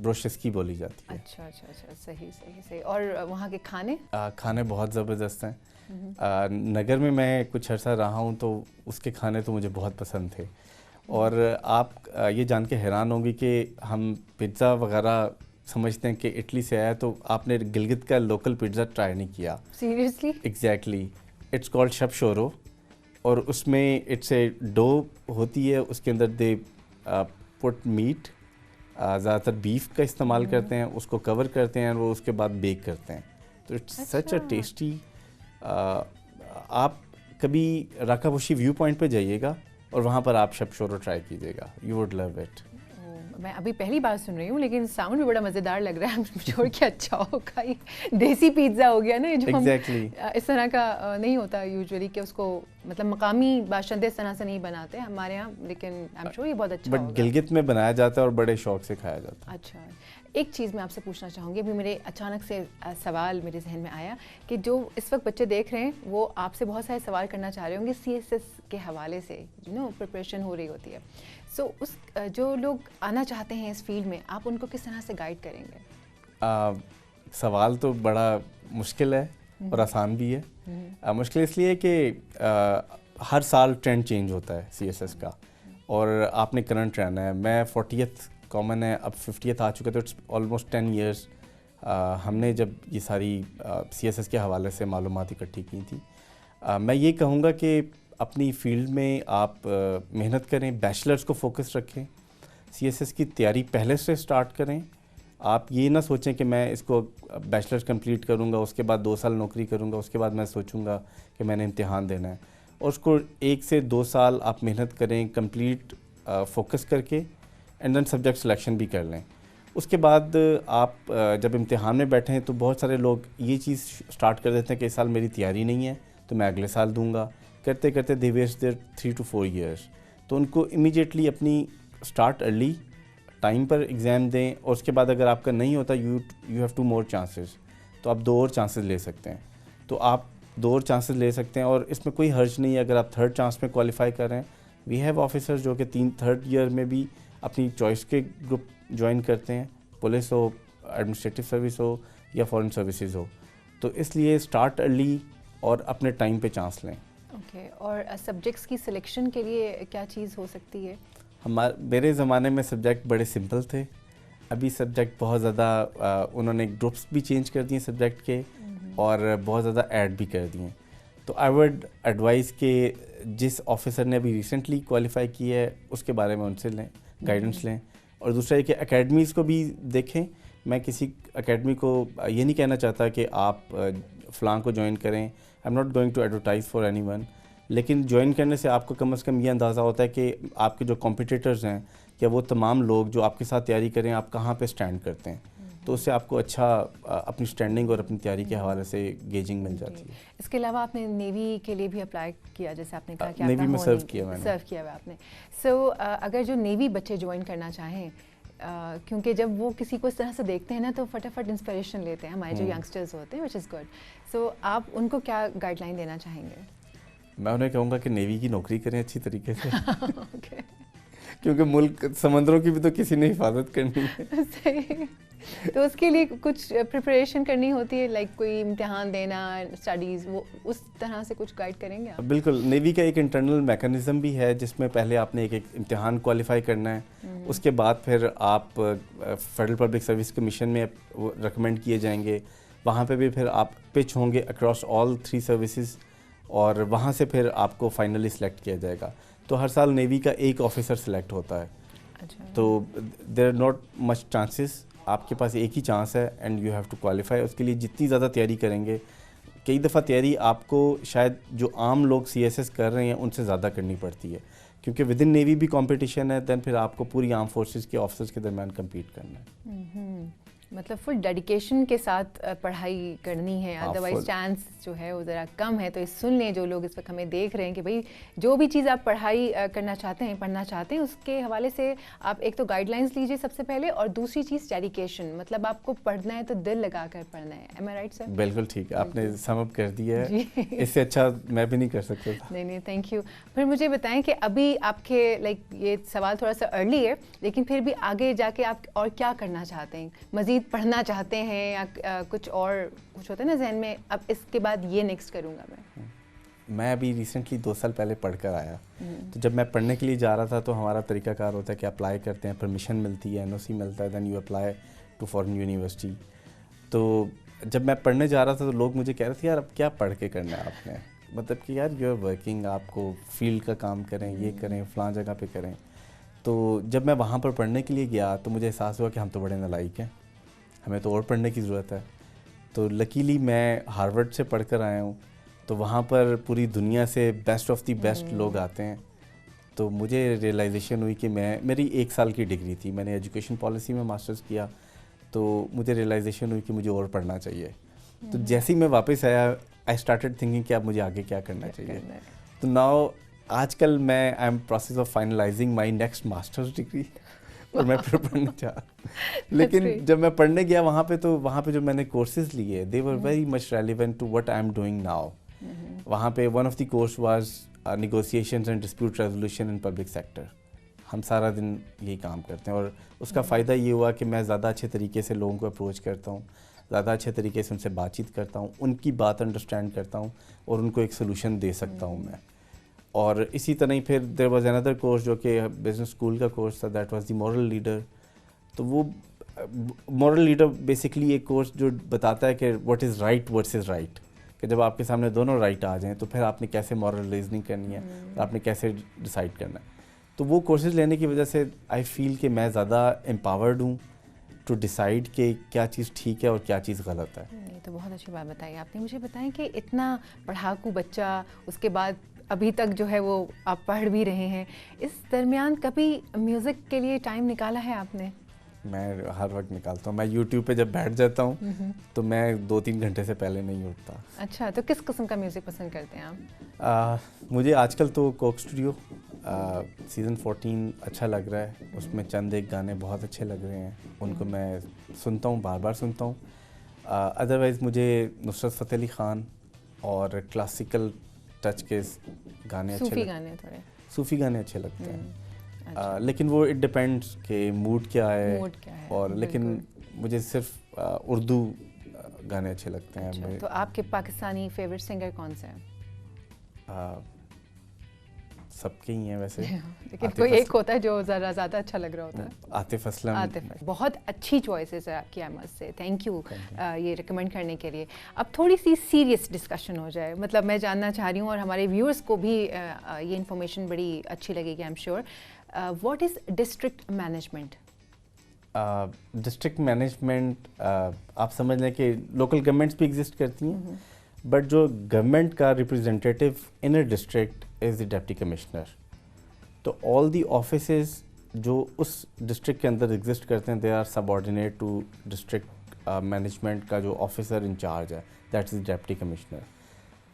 [SPEAKER 4] بروشسکی بولی جاتی ہے.
[SPEAKER 3] اچھا اچھا اچھا, صحیح. اور وہاں کے
[SPEAKER 4] کھانے بہت زبردست ہیں. نگر میں میں کچھ عرصہ رہا ہوں تو اس کے کھانے تو مجھے بہت پسند تھے. اور آپ یہ جان کے حیران ہوں گی کہ ہم پیزا وغیرہ سمجھتے ہیں کہ اٹلی سے آیا, تو آپ نے گلگت کا لوکل پیزا ٹرائی نہیں کیا.
[SPEAKER 3] سیریسلی؟
[SPEAKER 4] ایگزیکٹلی, اٹس کالڈ شب شورو, اور اس میں اٹس اے ڈو ہوتی ہے, اس کے اندر دے پٹ میٹ, زیادہ تر بیف کا استعمال کرتے ہیں, اس کو کور کرتے ہیں اور وہ اس کے بعد بیک کرتے ہیں. تو اٹس سچ اے ٹیسٹی. آپ کبھی راکابوشی ویو پوائنٹ پہ جائیے گا اور وہاں پر آپ شب شورو ٹرائی کیجیے گا, یو وڈ لو اٹ.
[SPEAKER 3] میں ابھی پہلی بار سن رہی ہوں, لیکن ساؤنڈ بھی بڑا مزیدار لگ رہا ہے. چھوڑ کے اچھا ہوگا, یہ دیسی پیزا ہو گیا نا, جو ہم اس طرح کا نہیں ہوتا یوزولی کہ اس کو مطلب مقامی باشندے اس طرح سے نہیں بناتے ہمارے یہاں, لیکن آئی ایم شیور یہ بہت اچھا ہوگا.
[SPEAKER 4] بٹ گلگت میں بنایا جاتا ہے اور بڑے شوق سے کھایا جاتا ہے.
[SPEAKER 3] اچھا, ایک چیز میں آپ سے پوچھنا چاہوں گی, ابھی میرے اچانک سے سوال میرے ذہن میں آیا کہ جو اس وقت بچے دیکھ رہے ہیں وہ آپ سے بہت سارے سوال کرنا چاہ رہے ہوں گے CSS کے حوالے سے, پریپریشن ہو رہی ہوتی ہے. سو اس جو لوگ آنا چاہتے ہیں اس فیلڈ میں, آپ ان کو کس طرح سے گائیڈ کریں گے؟
[SPEAKER 4] سوال تو بڑا مشکل ہے اور آسان بھی ہے. مشکل اس لیے کہ ہر سال ٹرینڈ چینج ہوتا ہے CSS کا, اور آپ نے کرنٹ رہنا ہے. میں 40th کامن ہے, اب 50th آ چکا, تو اٹس آلموسٹ 10 ایئرس ہم نے جب یہ ساری CSS کے حوالے سے معلومات اکٹھی کی تھی. میں یہ کہوں گا کہ اپنی فیلڈ میں آپ محنت کریں, بیچلرز کو فوکس رکھیں, CSS کی تیاری پہلے سے سٹارٹ کریں. آپ یہ نہ سوچیں کہ میں اس کو بیچلرز کمپلیٹ کروں گا, اس کے بعد 2 سال نوکری کروں گا, اس کے بعد میں سوچوں گا کہ میں نے امتحان دینا ہے. اور اس کو 1 سے 2 سال آپ محنت کریں کمپلیٹ فوکس کر کے, اینڈ دین سبجیکٹ سلیکشن بھی کر لیں. اس کے بعد آپ جب امتحان میں بیٹھیں تو بہت سارے لوگ یہ چیز سٹارٹ کر دیتے ہیں کہ اس سال میری تیاری نہیں ہے تو میں اگلے سال دوں گا. کرتے کرتے دے ویسٹ دیئر 3 to 4 years. تو ان کو امیجیٹلی اپنی سٹارٹ ارلی, ٹائم پر ایگزام دیں, اور اس کے بعد اگر آپ کا نہیں ہوتا یو ہیو 2 more chances, تو آپ 2 اور چانسز لے سکتے ہیں. تو آپ 2 اور چانسز لے سکتے ہیں, اور اس میں کوئی حرج نہیں ہے اگر آپ 3rd چانس میں کوالیفائی کر رہے ہیں. وی ہیو آفیسر جو کہ 3rd ایئر میں بھی اپنی چوائس کے گروپ جوائن کرتے ہیں, پولیس ہو, ایڈمنسٹریٹو سروس ہو یا فورن سروسز ہو. تو اس لیے اسٹارٹ ارلی اور اپنے ٹائم پہ چانس لیں.
[SPEAKER 3] اوکے, اور سبجیکٹس کی سلیکشن کے لیے کیا چیز ہو سکتی ہے؟
[SPEAKER 4] میرے زمانے میں سبجیکٹ بڑے سمپل تھے. ابھی سبجیکٹ بہت زیادہ انہوں نے گروپس بھی چینج کر دیے سبجیکٹ کے, اور بہت زیادہ ایڈ بھی کر دیے. تو آئی وڈ ایڈوائز کہ جس آفیسر نے ابھی ریسنٹلی کوالیفائی کیا ہے اس کے بارے میں ان سے لیں, گائیڈنس لیں. اور دوسرا یہ کہ اکیڈمیز کو بھی دیکھیں. میں کسی اکیڈمی کو یہ نہیں کہنا چاہتا کہ آپ فلاں کو جوائن کریں. I am not going to advertise for anyone, لیکن جوائن کرنے سے آپ کو کم از کم یہ اندازہ ہوتا ہے کہ آپ کے جو کمپٹیٹرز ہیں یا وہ تمام لوگ جو آپ کے ساتھ تیاری کریں آپ کہاں پہ سٹینڈ کرتے ہیں. تو اس سے آپ کو اچھا اپنی سٹینڈنگ اور اپنی تیاری کے حوالے سے گیجنگ مل جاتی ہے.
[SPEAKER 3] اس کے علاوہ آپ نے نیوی کے لیے بھی اپلائی کیا, جیسے آپ نے کہا کہ
[SPEAKER 4] نیوی میں سرو کیا میں نے.
[SPEAKER 3] سرو کیا ہوا آپ نے. سو اگر جو نیوی بچے جوائن کرنا چاہیں, کیونکہ جب وہ کسی کو اس طرح سے دیکھتے ہیں نا تو فٹافٹ انسپریشن لیتے ہیں ہمارے جو ینگسٹرز ہوتے ہیں, وچ از گڈ. سو آپ ان کو کیا گائیڈ لائن دینا چاہیں گے؟
[SPEAKER 4] میں انہیں کہوں گا کہ نیوی کی نوکری کریں اچھی طریقے سے, کیونکہ ملک سمندروں کی بھی تو کسی نے حفاظت کرنی ہے.
[SPEAKER 3] تو اس کے لیے کچھ پریپریشن کرنی ہوتی ہے, لائک کوئی امتحان دینا, اسٹڈیز, وہ اس طرح سے کچھ گائیڈ کریں گے آپ؟
[SPEAKER 4] بالکل. نیوی کا ایک انٹرنل میکانزم بھی ہے جس میں پہلے آپ نے ایک امتحان کوالیفائی کرنا ہے, اس کے بعد پھر آپ فیڈرل پبلک سروس کمیشن میں ریکمینڈ کیے جائیں گے. وہاں پہ بھی پھر آپ پچ ہوں گے اکراس آل 3 سروسز, اور وہاں سے پھر آپ کو فائنلی سلیکٹ کیا جائے گا. تو ہر سال نیوی کا ایک آفیسر سلیکٹ ہوتا ہے. تو there are not much chances, آپ کے پاس ایک ہی چانس ہے and you have to qualify. اس کے لیے جتنی زیادہ تیاری کریں گے, کئی دفعہ تیاری آپ کو شاید جو عام لوگ CSS کر رہے ہیں ان سے زیادہ کرنی پڑتی ہے, کیونکہ ود ان نیوی بھی کمپٹیشن ہے. دین پھر آپ کو پوری آرم فورسز کے آفیسرز کے درمیان کمپیٹ کرنا ہے.
[SPEAKER 3] مطلب فل ڈیڈیکیشن کے ساتھ پڑھائی کرنی ہے, ادروائز چانس جو ہے وہ ذرا کم ہے. تو اس سن لیں جو لوگ اس وقت ہمیں دیکھ رہے ہیں کہ بھائی جو بھی چیز آپ پڑھائی کرنا چاہتے ہیں, پڑھنا چاہتے ہیں, اس کے حوالے سے آپ ایک تو گائیڈ لائنس لیجیے سب سے پہلے, اور دوسری چیز ڈیڈیکیشن, مطلب آپ کو پڑھنا ہے تو دل لگا کر پڑھنا ہے. ایم آئی رائٹ سر؟
[SPEAKER 4] بالکل ٹھیک ہے, آپ نے سم اپ کر دیا ہے. اس سے اچھا میں بھی نہیں کر سکتا تھا.
[SPEAKER 3] نہیں, تھینک یو. پھر مجھے بتائیں کہ ابھی آپ کے لائک یہ سوال تھوڑا سا ارلی ہے, لیکن پھر بھی آگے جا کے آپ اور کیا کرنا چاہتے ہیں؟ مزید پڑھنا چاہتے ہیں یا کچھ اور کچھ ہوتا ہے نا ذہن میں, اب اس کے بعد یہ نیکسٹ کروں گا
[SPEAKER 4] میں ابھی ریسنٹلی 2 سال پہلے پڑھ کر آیا. تو جب میں پڑھنے کے لیے جا رہا تھا تو ہمارا طریقہ کار ہوتا ہے کہ اپلائی کرتے ہیں, پرمیشن ملتی ہے, NOC ملتا ہے, then you apply to foreign university. تو جب میں پڑھنے جا رہا تھا تو لوگ مجھے کہہ رہے تھے یار اب کیا پڑھ کے کرنا ہے آپ نے, مطلب کہ یار یو آر ورکنگ, آپ کو فیلڈ کا کام کریں, یہ کریں, فلاں جگہ پہ کریں. تو جب میں وہاں پر پڑھنے کے لیے گیا تو مجھے احساس ہوا کہ ہم تو بڑے نالائق ہیں, ہمیں تو اور پڑھنے کی ضرورت ہے. تو لکیلی میں ہارورڈ سے پڑھ کر آیا ہوں, تو وہاں پر پوری دنیا سے بیسٹ آف دی بیسٹ لوگ آتے ہیں. تو مجھے ریئلائزیشن ہوئی کہ میری 1 سال کی ڈگری تھی, میں نے ایجوکیشن پالیسی میں ماسٹرز کیا, تو مجھے ریئلائزیشن ہوئی کہ مجھے اور پڑھنا چاہیے. تو جیسے ہی میں واپس آیا آئی اسٹارٹڈ تھنکنگ کہ اب مجھے آگے کیا کرنا چاہیے. تو ناؤ آج کل میں I am process of finalising my next masters degree, اور میں پھر پڑھنا چاہا. لیکن جب میں پڑھنے گیا وہاں پہ جو میں نے کورسز لیے they were very much relevant to what I am doing now. وہاں پہ one of the course was negotiations and dispute resolution in public sector. ہم سارا دن یہی کام کرتے ہیں, اور اس کا فائدہ یہ ہوا کہ میں زیادہ اچھے طریقے سے لوگوں کو اپروچ کرتا ہوں, زیادہ اچھے طریقے سے ان سے بات چیت کرتا ہوں, ان کی بات انڈرسٹینڈ کرتا ہوں, اور ان کو ایک سلوشن دے سکتا ہوں میں. اور اسی طرح ہی پھر دیر واز اندر کورس جو کہ بزنس اسکول کا کورس تھا, that was the moral leader. تو وہ مورل لیڈر بیسکلی ایک کورس جو بتاتا ہے کہ what is right versus right, کہ کہ جب آپ کے سامنے دونوں رائٹ آ جائیں تو پھر آپ نے کیسے مورل ریزننگ کرنی ہے, آپ نے کیسے ڈیسائیڈ کرنا ہے. تو وہ کورسز لینے کی وجہ سے آئی فیل کہ میں زیادہ امپاورڈ ہوں ٹو ڈیسائیڈ کہ کیا چیز ٹھیک ہے اور کیا چیز غلط ہے.
[SPEAKER 3] یہ تو بہت اچھی بات بتائی آپ نے. مجھے بتائیں کہ اتنا پڑھاکو بچہ, اس کے بعد ابھی تک جو ہے وہ آپ پڑھ بھی رہے ہیں, اس درمیان کبھی میوزک کے لیے ٹائم نکالا ہے آپ نے؟
[SPEAKER 4] میں ہر وقت نکالتا ہوں. میں یوٹیوب پہ جب بیٹھ جاتا ہوں تو میں 2-3 گھنٹے سے پہلے نہیں اٹھتا.
[SPEAKER 3] اچھا, تو کس قسم کا میوزک پسند کرتے ہیں آپ؟
[SPEAKER 4] مجھے آج کل تو کوک اسٹوڈیو سیزن 14 اچھا لگ رہا ہے, اس میں چند ایک گانے بہت اچھے لگ رہے ہیں, ان کو میں سنتا ہوں, بار بار سنتا ہوں. ادروائز مجھے نصرت فتح علی خان اور کلاسیکل ٹچ کے گانے اچھے
[SPEAKER 3] صوفی گانے, تھوڑے
[SPEAKER 4] صوفی گانے اچھے لگتے ہیں. لیکن وہ اٹ ڈپینڈس کہ موڈ کیا ہے, اور لیکن مجھے صرف اردو گانے اچھے لگتے ہیں.
[SPEAKER 3] تو آپ کے پاکستانی فیوریٹ سنگر کون سے ہیں؟
[SPEAKER 4] سب کے ہی ہیں ویسے,
[SPEAKER 3] لیکن کوئی ایک ہوتا ہے جو ذرا زیادہ اچھا لگ رہا ہوتا ہے.
[SPEAKER 4] عاطف اسلم.
[SPEAKER 3] بہت اچھی چوائسیز ہے آپ کی احمد سے, تھینک یو یہ ریکمینڈ کرنے کے لیے. اب تھوڑی سی سیریس ڈسکشن ہو جائے, مطلب میں جاننا چاہ رہی ہوں اور ہمارے ویورز کو بھی یہ انفارمیشن بڑی اچھی لگے گی I am sure. What is district management?
[SPEAKER 4] District management آپ سمجھ لیں کہ لوکل گورنمنٹس بھی ایگزسٹ کرتی ہیں, بٹ جو گورنمنٹ کا ریپرزینٹیو ان اے ڈسٹرکٹ از دی ڈپٹی کمشنر. تو آل دی آفیسز جو اس ڈسٹرکٹ کے اندر ایگزسٹ کرتے ہیں, they are subordinate to district management کا جو آفیسر انچارج ہے, دیٹ از ڈپٹی کمشنر.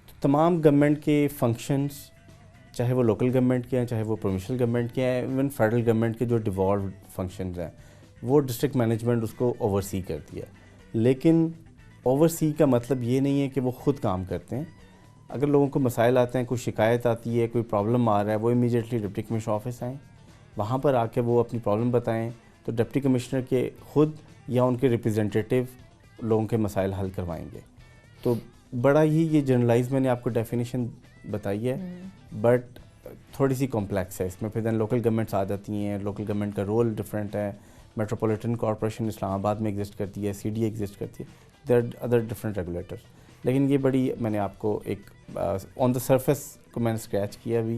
[SPEAKER 4] تو تمام گورنمنٹ کے فنکشنز, چاہے وہ لوکل گورنمنٹ کے ہیں, چاہے وہ پروونشل گورنمنٹ کے ہیں, ایون فیڈرل گورنمنٹ کے جو ڈیوالوڈ فنکشنز ہیں, وہ ڈسٹرکٹ مینجمنٹ اس کو اوورسی کرتی ہے. لیکن اوورسی کا مطلب یہ نہیں ہے کہ وہ خود کام کرتے ہیں. اگر لوگوں کو مسائل آتے ہیں, کوئی شکایت آتی ہے, کوئی پرابلم آ رہا ہے, وہ امیڈیٹلی ڈپٹی کمشنر آفس آئیں, وہاں پر آ کے وہ اپنی پرابلم بتائیں, تو ڈپٹی کمشنر کے خود یا ان کے ریپرزینٹیٹیو لوگوں کے مسائل حل کروائیں گے. تو بڑا ہی یہ جنرلائز میں نے آپ کو ڈیفینیشن بتائی ہے, بٹ تھوڑی سی کمپلیکس ہے اس میں. پھر دین لوکل گورنمنٹس آ جاتی ہیں, لوکل گورنمنٹ کا رول ڈفرینٹ ہے. میٹروپولیٹن کارپوریشن اسلام آباد میں ایگزسٹ کرتی ہے, سی ڈی ایگزسٹ کرتی ہے, there are other different regulators. لیکن یہ بڑی میں نے آپ کو ایک آن دا سرفیس کو میں نے اسکریچ کیا ابھی.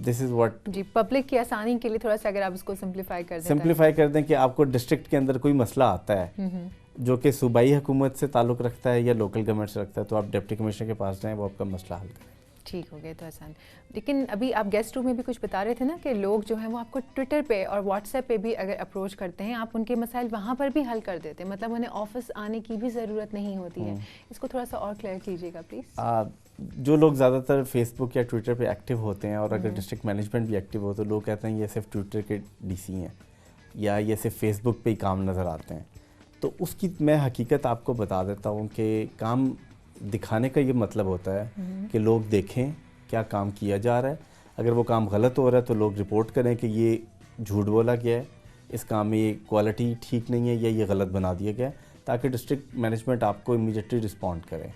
[SPEAKER 4] دس از واٹ
[SPEAKER 3] جی پبلک کی آسانی کے لیے تھوڑا سا اگر آپ اس کو سمپلیفائی
[SPEAKER 4] کر دیں کہ آپ کو ڈسٹرکٹ کے اندر کوئی مسئلہ آتا ہے جو کہ صوبائی حکومت سے تعلق رکھتا ہے یا لوکل گورنمنٹ سے رکھتا ہے, تو آپ ڈپٹی کمشنر کے پاس جائیں, وہ آپ کا مسئلہ حل کریں.
[SPEAKER 3] ٹھیک ہو گیا تو آسان. لیکن ابھی آپ گیسٹ روم میں بھی کچھ بتا رہے تھے نا کہ لوگ جو ہیں وہ آپ کو ٹویٹر پہ اور واٹس ایپ پہ بھی اگر اپروچ کرتے ہیں, آپ ان کے مسائل وہاں پر بھی حل کر دیتے ہیں, مطلب انہیں آفس آنے کی بھی ضرورت نہیں ہوتی ہے. اس کو تھوڑا سا اور کلیئر کیجیے گا پلیز.
[SPEAKER 4] جو لوگ زیادہ تر فیس بک یا ٹویٹر پہ ایکٹیو ہوتے ہیں, اور اگر ڈسٹرکٹ مینجمنٹ بھی ایکٹیو ہو, تو لوگ کہتے ہیں یہ صرف ٹویٹر کے ڈی سی ہیں یا یہ صرف فیس بک پہ ہی کام نظر آتے ہیں. تو اس کی میں حقیقت آپ کو بتا دیتا ہوں کہ کام دکھانے کا یہ مطلب ہوتا ہے کہ لوگ دیکھیں کیا کام کیا جا رہا ہے. اگر وہ کام غلط ہو رہا ہے تو لوگ رپورٹ کریں کہ یہ جھوٹ بولا گیا ہے, اس کام میں یہ کوالٹی ٹھیک نہیں ہے, یا یہ غلط بنا دیا گیا ہے, تاکہ ڈسٹرکٹ مینجمنٹ آپ کو امیڈیٹلی رسپونڈ کرے.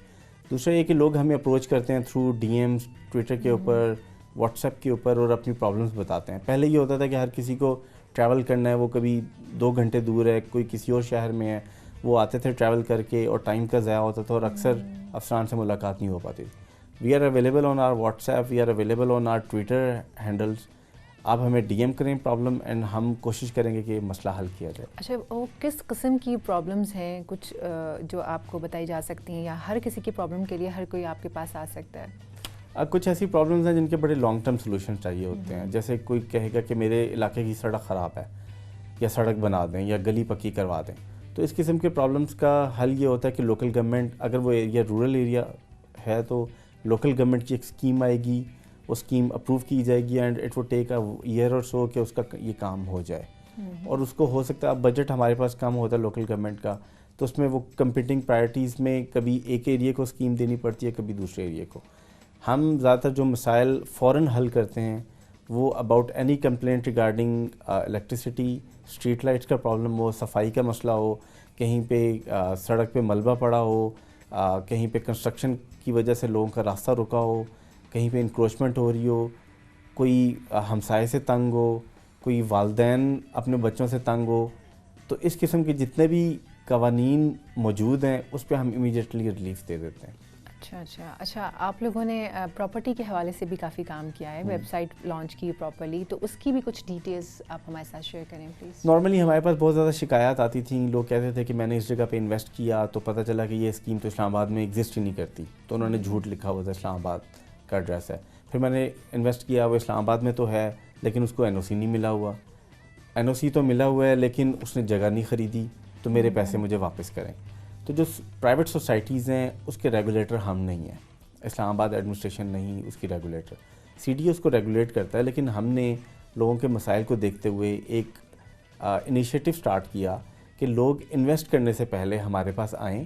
[SPEAKER 4] دوسرا یہ کہ لوگ ہمیں اپروچ کرتے ہیں تھرو ڈی ایمز, ٹویٹر کے اوپر, واٹس ایپ کے اوپر, اور اپنی پرابلمس بتاتے ہیں. پہلے یہ ہوتا تھا کہ ہر کسی کو ٹریول کرنا ہے, وہ کبھی 2 گھنٹے دور ہے, کوئی کسی اور شہر میں ہے, وہ آتے تھے ٹریول کر کے, اور ٹائم کا ضائع ہوتا تھا, اور اکثر افسران سے ملاقات نہیں ہو پاتی. We are available on our WhatsApp, we are available on our Twitter handles. آپ ہمیں ڈی ایم کریں پرابلم, اینڈ ہم کوشش کریں گے کہ مسئلہ حل کیا جائے.
[SPEAKER 3] اچھا, وہ کس قسم کی پرابلمس ہیں کچھ جو آپ کو بتائی جا سکتی ہیں, یا ہر کسی کی پرابلم کے لیے ہر کوئی آپ کے پاس آ سکتا ہے؟
[SPEAKER 4] کچھ ایسی پرابلمس ہیں جن کے بڑے لانگ ٹرم سولوشن چاہیے ہوتے ہیں. جیسے کوئی کہے گا کہ میرے علاقے کی سڑک خراب ہے, یا سڑک بنا دیں, یا گلی پکی کروا دیں. تو اس قسم کے پرابلمس کا حل یہ ہوتا ہے کہ لوکل گورنمنٹ, اگر وہ ایریا رورل ایریا ہے, تو لوکل گورنمنٹ کی ایک اسکیم آئے گی, وہ اسکیم اپروو کی جائے گی, and it would take a year or so کہ اس کا یہ کام ہو جائے. اور اس کو ہو سکتا ہے, اب بجٹ ہمارے پاس کم ہوتا ہے لوکل گورنمنٹ کا, تو اس میں وہ کمپیٹنگ پرائرٹیز میں کبھی ایک ایریے کو اسکیم دینی پڑتی ہے, کبھی دوسرے ایریے کو. ہم زیادہ تر جو مسائل فوراً حل کرتے ہیں وہ about any complaint regarding electricity, street lights کا پرابلم ہو, صفائی کا مسئلہ ہو, کہیں پہ سڑک پہ ملبہ پڑا ہو, کہیں پہ کنسٹرکشن کی وجہ سے لوگوں کا راستہ رکا ہو, کہیں پہ انکروچمنٹ ہو رہی ہو, کوئی ہمسائے سے تنگ ہو, کوئی والدین اپنے بچوں سے تنگ ہو, تو اس قسم کے جتنے بھی قوانین موجود ہیں اس پہ ہم امیڈیٹلی ریلیف دے دیتے ہیں.
[SPEAKER 3] اچھا آپ لوگوں نے پراپرٹی کے حوالے سے بھی کافی کام کیا ہے, ویب سائٹ لانچ کی پراپرلی, تو اس کی بھی کچھ ڈیٹیلز آپ ہمارے ساتھ شیئر کریں پلیز.
[SPEAKER 4] نارملی ہمارے پاس بہت زیادہ شکایات آتی تھیں, لوگ کہتے تھے کہ میں نے اس جگہ پہ انویسٹ کیا تو پتہ چلا کہ یہ اسکیم تو اسلام آباد میں ایگزسٹ ہی نہیں کرتی, تو انہوں نے جھوٹ لکھا ہوا تھا اسلام آباد کا ایڈریس ہے. پھر میں نے انویسٹ کیا, وہ اسلام آباد میں تو ہے لیکن اس کو NOC نہیں ملا ہوا, NOC تو ملا ہوا ہے لیکن اس نے جگہ نہیں خریدی, تو میرے پیسے مجھے واپس کریں. تو جو پرائیویٹ سوسائٹیز ہیں اس کے ریگولیٹر ہم نہیں ہیں, اسلام آباد ایڈمنسٹریشن نہیں اس کی ریگولیٹر, CDA اس کو ریگولیٹ کرتا ہے. لیکن ہم نے لوگوں کے مسائل کو دیکھتے ہوئے ایک انیشیٹو سٹارٹ کیا کہ لوگ انویسٹ کرنے سے پہلے ہمارے پاس آئیں,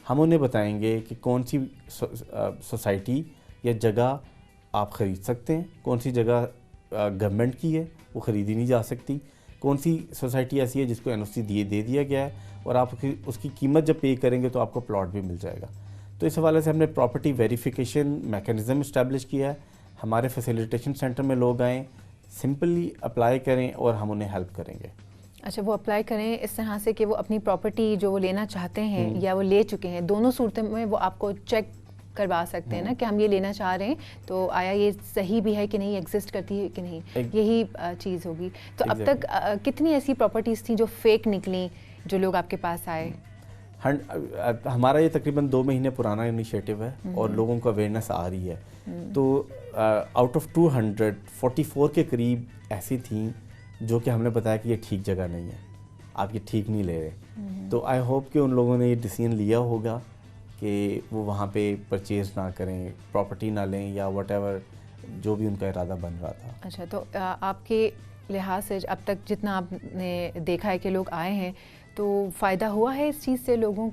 [SPEAKER 4] ہم انہیں بتائیں گے کہ کون سی سوسائٹی یا جگہ آپ خرید سکتے ہیں, کون سی جگہ گورنمنٹ کی ہے وہ خریدی نہیں جا سکتی, کون سی سوسائٹی ایسی ہے جس کو NOC دے دیا گیا ہے, اور آپ اس کی قیمت جب پے کریں گے تو آپ کو پلاٹ بھی مل جائے گا. تو اس حوالے سے ہم نے پراپرٹی ویریفیکیشن میکانزم اسٹیبلش کیا ہے. ہمارے فیسیلیٹیشن سینٹر میں لوگ آئیں, سمپلی اپلائی کریں اور ہم انہیں ہیلپ کریں گے.
[SPEAKER 3] اچھا, وہ اپلائی کریں اس طرح سے کہ وہ اپنی پراپرٹی جو وہ لینا چاہتے ہیں یا وہ لے چکے ہیں, دونوں صورتوں میں وہ آپ کو چیک کروا سکتے ہیں نا کہ ہم یہ لینا چاہ رہے ہیں تو آیا یہ صحیح بھی ہے کہ نہیں, ایگزسٹ کرتی ہے کہ نہیں, یہی چیز ہوگی. تو اب تک کتنی ایسی پراپرٹیز تھیں جو فیک نکلیں جو لوگ آپ کے پاس آئے؟
[SPEAKER 4] ہمارا یہ تقریباً 2 مہینے پرانا انیشیٹو ہے اور لوگوں کو اویئرنیس آ رہی ہے. تو آؤٹ آف 244 کے قریب ایسی تھیں جو کہ ہم نے بتایا کہ یہ ٹھیک جگہ نہیں ہے, آپ یہ ٹھیک نہیں لے رہے. تو آئی ہوپ کہ ان لوگوں نے یہ ڈیسیژن لیا ہوگا کہ وہ وہاں پہ پرچیز نہ کریں, پراپرٹی نہ لیں یا وٹ ایور جو بھی ان کا ارادہ بن رہا تھا.
[SPEAKER 3] اچھا, تو آپ کے لحاظ سے اب تک جتنا آپ نے دیکھا ہے کہ لوگ آئے ہیں تو فائدہ ہوا ہے اس چیز سے, لوگوں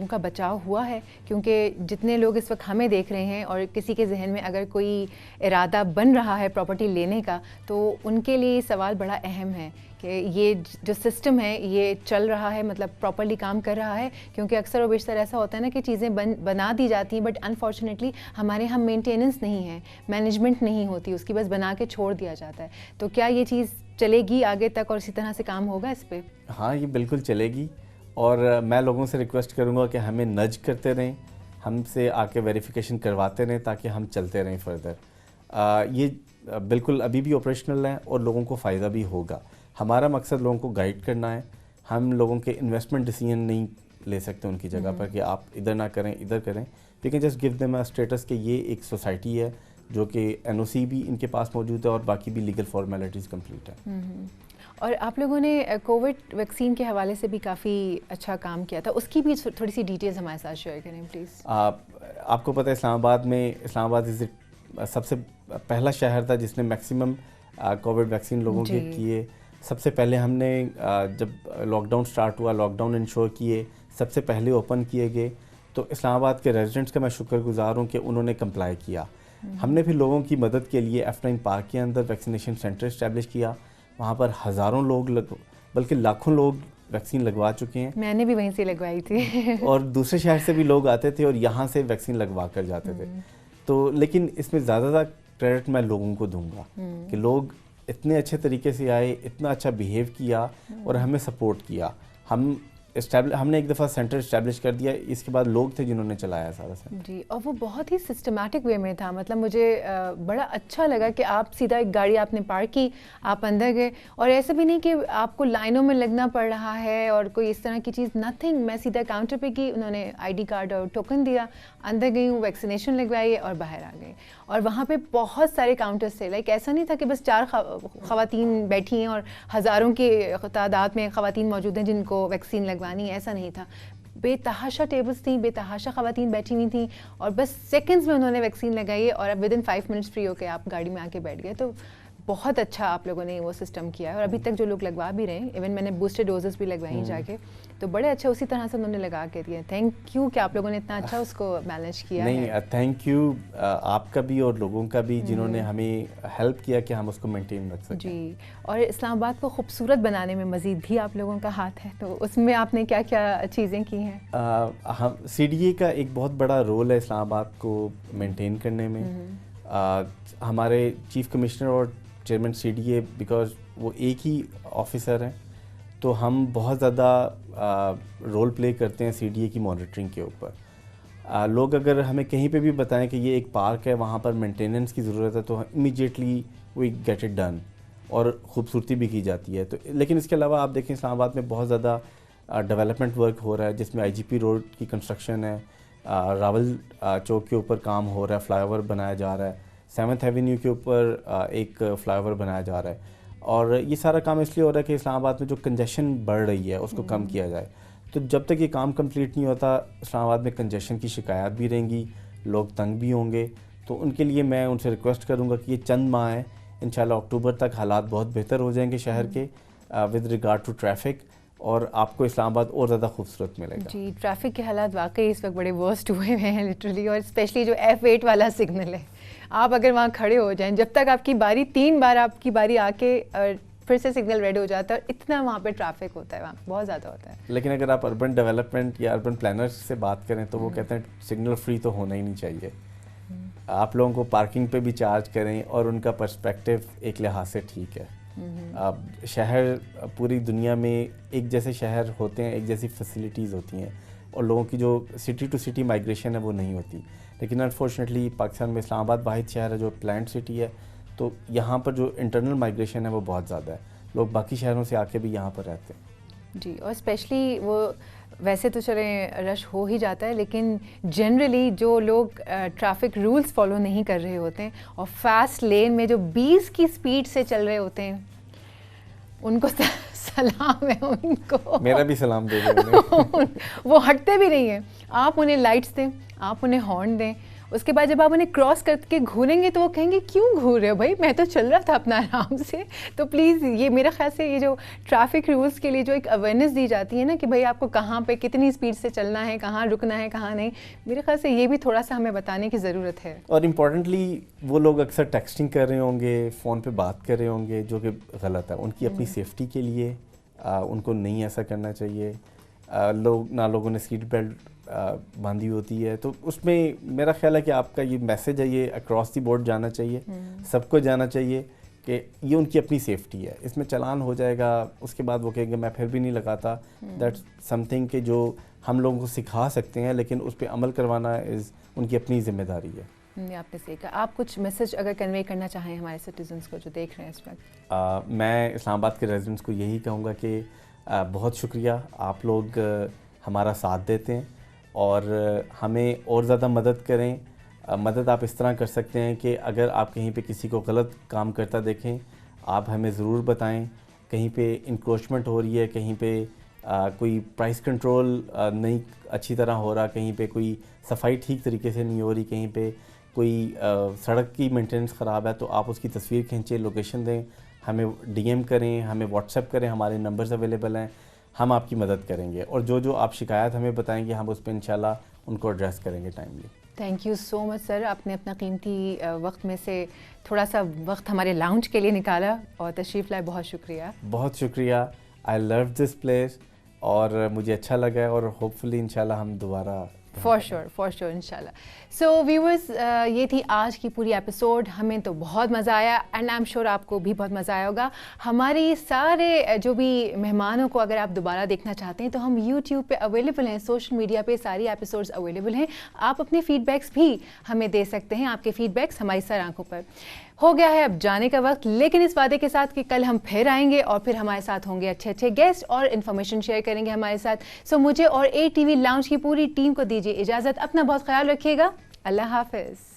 [SPEAKER 3] کا بچاؤ ہوا ہے؟ کیونکہ جتنے لوگ اس وقت ہمیں دیکھ رہے ہیں اور کسی کے ذہن میں اگر کوئی ارادہ بن رہا ہے پراپرٹی لینے کا تو ان کے لیے یہ سوال بڑا اہم ہے کہ یہ جو سسٹم ہے یہ چل رہا ہے, مطلب پراپرلی کام کر رہا ہے. کیونکہ اکثر و بیشتر ایسا ہوتا ہے نا کہ چیزیں بنا دی جاتی ہیں بٹ انفارچونیٹلی ہمارے یہاں مینٹیننس نہیں ہے, مینجمنٹ نہیں ہوتی اس کی, بس بنا کے چھوڑ دیا جاتا ہے. تو کیا یہ چیز چلے گی آگے تک اور اسی طرح سے کام ہوگا اس پہ؟
[SPEAKER 4] ہاں, یہ بالکل چلے گی, اور میں لوگوں سے ریکویسٹ کروں گا کہ ہمیں نج کرتے رہیں, ہم سے آ کے ویریفیکیشن کرواتے رہیں تاکہ ہم چلتے رہیں فردر. یہ بالکل ابھی بھی آپریشنل ہے اور لوگوں کو فائدہ بھی ہوگا. ہمارا مقصد لوگوں کو گائیڈ کرنا ہے, ہم لوگوں کے انویسٹمنٹ ڈیسیژن نہیں لے سکتے ان کی جگہ پر کہ آپ ادھر نہ کریں ادھر کریں. We can just give them a status کہ یہ ایک سوسائٹی ہے جو کہ NOC بھی ان کے پاس موجود ہے اور باقی بھی لیگل فارمیلٹیز کمپلیٹ ہے.
[SPEAKER 3] اور آپ لوگوں نے کووڈ ویکسین کے حوالے سے بھی کافی اچھا کام کیا تھا, اس کی بھی تھوڑی سی ڈیٹیلز ہمارے ساتھ شیئر کریں پلیز.
[SPEAKER 4] آپ کو پتہ ہے اسلام آباد سب سے پہلا شہر تھا جس نے میکسیمم کووڈ ویکسین لوگوں کے کیے. سب سے پہلے ہم نے جب لاک ڈاؤن سٹارٹ ہوا, لاک ڈاؤن انشور کیے, سب سے پہلے اوپن کیے گئے. تو اسلام آباد کے ریزیڈنٹس کا میں شکر گزار ہوں کہ انہوں نے کمپلائی کیا. ہم نے پھر لوگوں کی مدد کے لیے F9 پارک کے اندر ویکسینیشن سینٹر اسٹیبلش کیا. وہاں پر ہزاروں لوگ بلکہ لاکھوں لوگ ویکسین لگوا چکے ہیں.
[SPEAKER 3] میں نے بھی وہیں سے لگوائی تھی
[SPEAKER 4] اور دوسرے شہر سے بھی لوگ آتے تھے اور یہاں سے ویکسین لگوا کر جاتے تھے. تو لیکن اس میں زیادہ تر کریڈٹ میں لوگوں کو دوں گا کہ لوگ اتنے اچھے طریقے سے آئے, اتنا اچھا بیہیو کیا اور ہمیں سپورٹ کیا. ہم نے ایک دفعہ سینٹر اسٹیبلش کر دیا, اس کے بعد لوگ تھے جنہوں نے چلایا سارا سینٹر.
[SPEAKER 3] جی, اور وہ بہت ہی سسٹمیٹک وے میں تھا. مطلب مجھے بڑا اچھا لگا کہ آپ سیدھا ایک گاڑی آپ نے پارک کی, آپ اندر گئے, اور ایسا بھی نہیں کہ آپ کو لائنوں میں لگنا پڑ رہا ہے اور کوئی اس طرح کی چیز, نتھنگ. میں سیدھا کاؤنٹر پہ کی, انہوں نے ID کارڈ اور ٹوکن دیا, اندر گئی ہوں, ویکسینیشن لگوائی اور باہر آ گئی. اور وہاں پہ بہت سارے کاؤنٹرز تھے, لائک ایسا نہیں تھا کہ بس 4 خواتین بیٹھی ہیں اور ہزاروں کی تعداد میں خواتین موجود ہیں جن کو ویکسین لگوانی ہے, ایسا نہیں تھا. بے تحاشا ٹیبلز تھیں, بے تحاشا خواتین بیٹھی ہوئی تھیں, اور بس سیکنڈز میں انہوں نے ویکسین لگائی اور اب ودن 5 منٹس فری ہو کے آپ گاڑی میں آ کے بیٹھ گئے. تو بہت اچھا آپ لوگوں نے وہ سسٹم کیا ہے, اور ابھی تک جو لوگ لگوا بھی رہے ہیں, ایون میں نے بوسٹر ڈوزز بھی لگوائی ہیں جا کے, تو بڑے اچھا اسی طرح سے انہوں نے لگا کے دیا. تھینک یو کہ آپ لوگوں نے اتنا اچھا اس کو مینیج کیا.
[SPEAKER 4] نہیں, تھینک یو آپ کا بھی اور لوگوں کا بھی جنہوں نے ہمیں ہیلپ کیا کہ ہم اس کو مینٹین رکھ سکیں.
[SPEAKER 3] جی, اور اسلام آباد کو خوبصورت بنانے میں مزید بھی آپ لوگوں کا ہاتھ ہے, تو اس میں آپ نے کیا کیا چیزیں کی ہیں؟
[SPEAKER 4] CDA کا ایک بہت بڑا رول ہے اسلام آباد کو مینٹین کرنے میں. ہمارے چیف کمشنر اور چیئرمین CDA, بیکاز وہ ایک ہی آفیسر ہیں, تو ہم بہت زیادہ رول پلے کرتے ہیں CDA کی مانیٹرنگ کے اوپر. لوگ اگر ہمیں کہیں پہ بھی بتائیں کہ یہ ایک پارک ہے, وہاں پر مینٹیننس کی ضرورت ہے, تو immediately we get it done, اور خوبصورتی بھی کی جاتی ہے. تو لیکن اس کے علاوہ آپ دیکھیں اسلام آباد میں بہت زیادہ ڈیولپمنٹ ورک ہو رہا ہے, جس میں آئی جی پی روڈ کی کنسٹرکشن ہے, راول چوک کے اوپر کام ہو رہا ہے, فلائی اوور بنایا جا رہا ہے, 7th ایونیو کے اوپر ایک فلائی اوور بنایا جا رہا ہے. اور یہ سارا کام اس لیے ہو رہا ہے کہ اسلام آباد میں جو کنجیشن بڑھ رہی ہے اس کو کم کیا جائے. تو جب تک یہ کام کمپلیٹ نہیں ہوتا, اسلام آباد میں کنجیشن کی شکایات بھی رہیں گی, لوگ تنگ بھی ہوں گے. تو ان کے لیے میں ان سے ریکویسٹ کروں گا کہ یہ چند ماہ ہیں, انشاءاللہ اکتوبر تک حالات بہت بہتر ہو جائیں گے شہر کے ود ریگارڈ ٹو ٹریفک, اور آپ کو اسلام آباد اور زیادہ خوبصورت ملے گا.
[SPEAKER 3] جی, ٹریفک کے حالات واقعی اس وقت بڑے ورسٹ ہوئے ہوئے ہیں لٹرلی, اور اسپیشلی جو F8 والا سگنل ہے, آپ اگر وہاں کھڑے ہو جائیں, جب تک آپ کی باری 3 بار آپ کی باری آ کے اور پھر سے سگنل ریڈ ہو جاتا ہے, اور اتنا وہاں پہ ٹریفک ہوتا ہے, وہاں بہت زیادہ ہوتا ہے.
[SPEAKER 4] لیکن اگر آپ اربن ڈیولپمنٹ یا اربن پلانرز سے بات کریں تو وہ کہتے ہیں سگنل فری تو ہونا ہی نہیں چاہیے. آپ لوگوں کو پارکنگ پہ بھی چارج کریں, اور ان کا پرسپیکٹو ایک لحاظ سے ٹھیک ہے. شہر پوری دنیا میں ایک جیسے شہر ہوتے ہیں, ایک جیسی فیسلٹیز ہوتی ہیں, اور لوگوں کی جو سٹی ٹو سٹی مائگریشن ہے وہ نہیں ہوتی. لیکن انفارچونیٹلی پاکستان میں اسلام آباد واحد شہر ہے جو پلانٹ سٹی ہے, تو یہاں پر جو انٹرنل مائگریشن ہے وہ بہت زیادہ ہے. لوگ باقی شہروں سے آ کے بھی یہاں پر رہتے ہیں.
[SPEAKER 3] جی, اور اسپیشلی وہ ویسے تو چلیں رش ہو ہی جاتا ہے, لیکن جنرلی جو لوگ ٹریفک رولز فالو نہیں کر رہے ہوتے ہیں اور فاسٹ لین میں جو 20 کی سپیڈ سے چل رہے ہوتے ہیں, ان کو سلام ہے, ان کو
[SPEAKER 4] میرا بھی سلام دے دیں.
[SPEAKER 3] وہ ہٹتے بھی نہیں ہیں. آپ انہیں لائٹس دیں, آپ انہیں ہارن دیں, اس کے بعد جب آپ انہیں کراس کر کے گھوریں گے تو وہ کہیں گے کیوں گھور رہے ہو بھائی, میں تو چل رہا تھا اپنا آرام سے. تو پلیز یہ میرا خیال سے یہ جو ٹریفک رولس کے لیے جو ایک اویئرنیس دی جاتی ہے نا کہ بھائی آپ کو کہاں پہ کتنی اسپیڈ سے چلنا ہے, کہاں رکنا ہے, کہاں نہیں, میرے خیال سے یہ بھی تھوڑا سا ہمیں بتانے کی ضرورت ہے.
[SPEAKER 4] اور امپورٹنٹلی وہ لوگ اکثر ٹیکسٹنگ کر رہے ہوں گے, فون پہ بات کر رہے ہوں گے, جو کہ غلط ہے. ان کی اپنی سیفٹی کے لیے ان کو نہیں ایسا کرنا چاہیے. لوگوں نے سیٹ بیلٹ باندھی ہوتی ہے, تو اس میں میرا خیال ہے کہ آپ کا یہ میسج ہے یہ اکراس دی بورڈ جانا چاہیے, سب کو جانا چاہیے کہ یہ ان کی اپنی سیفٹی ہے. اس میں چلان ہو جائے گا, اس کے بعد وہ کہیں گے میں پھر بھی نہیں لگاتا. دیٹس سم تھنگ کہ جو ہم لوگوں کو سکھا سکتے ہیں, لیکن اس پہ عمل کروانا ان کی اپنی ذمہ داری ہے.
[SPEAKER 3] آپ نے سیکھا. آپ کچھ میسج اگر کنوے کرنا چاہیں ہمارے سٹیزنس کو جو دیکھ رہے ہیں اس وقت؟
[SPEAKER 4] میں اسلام آباد کے ریزیڈنٹس کو یہی کہوں گا کہ بہت شکریہ, آپ لوگ ہمارا ساتھ دیتے ہیں اور ہمیں اور زیادہ مدد کریں. مدد آپ اس طرح کر سکتے ہیں کہ اگر آپ کہیں پہ کسی کو غلط کام کرتا دیکھیں, آپ ہمیں ضرور بتائیں. کہیں پہ انکروچمنٹ ہو رہی ہے, کہیں پہ کوئی پرائس کنٹرول نہیں اچھی طرح ہو رہا, کہیں پہ کوئی صفائی ٹھیک طریقے سے نہیں ہو رہی, کہیں پہ کوئی سڑک کی مینٹیننس خراب ہے, تو آپ اس کی تصویر کھینچیں, لوکیشن دیں, ہمیں ڈی ایم کریں, ہمیں واٹس ایپ کریں, ہمارے نمبرز اویلیبل ہیں, ہم آپ کی مدد کریں گے. اور جو آپ شکایات ہمیں بتائیں گے ہم اس پہ انشاءاللہ ان کو ایڈریس کریں گے ٹائملی.
[SPEAKER 3] تھینک یو سو مچ سر, آپ نے اپنا قیمتی وقت میں سے تھوڑا سا وقت ہمارے لاؤنج کے لیے نکالا اور تشریف لائے. بہت شکریہ.
[SPEAKER 4] بہت شکریہ. آئی لو دس پلیس, اور مجھے اچھا لگا ہے, اور ہوپ فلی انشاءاللہ ہم دوبارہ
[SPEAKER 3] فار شیور انشاءاللہ. سو ویورز, یہ تھی آج کی پوری ایپیسوڈ. ہمیں تو بہت مزہ آیا اینڈ آئی ایم شیور آپ کو بھی بہت مزہ آیا ہوگا. ہماری سارے جو بھی مہمانوں کو اگر آپ دوبارہ دیکھنا چاہتے ہیں تو ہم یوٹیوب پہ اویلیبل ہیں, سوشل میڈیا پہ ساری ایپیسوڈز اویلیبل ہیں. آپ اپنے فیڈ بیکس بھی ہمیں دے سکتے ہیں. آپ کے فیڈ بیکس ہماری سر آنکھوں پر. ہو گیا ہے اب جانے کا وقت, لیکن اس وعدے کے ساتھ کہ کل ہم پھر آئیں گے اور پھر ہمارے ساتھ ہوں گے اچھے اچھے گیسٹ اور انفارمیشن شیئر کریں گے ہمارے ساتھ. سو مجھے اور ATV لاؤنج کی پوری ٹیم کو دیجیے اجازت. اپنا بہت خیال رکھیے گا. اللہ حافظ.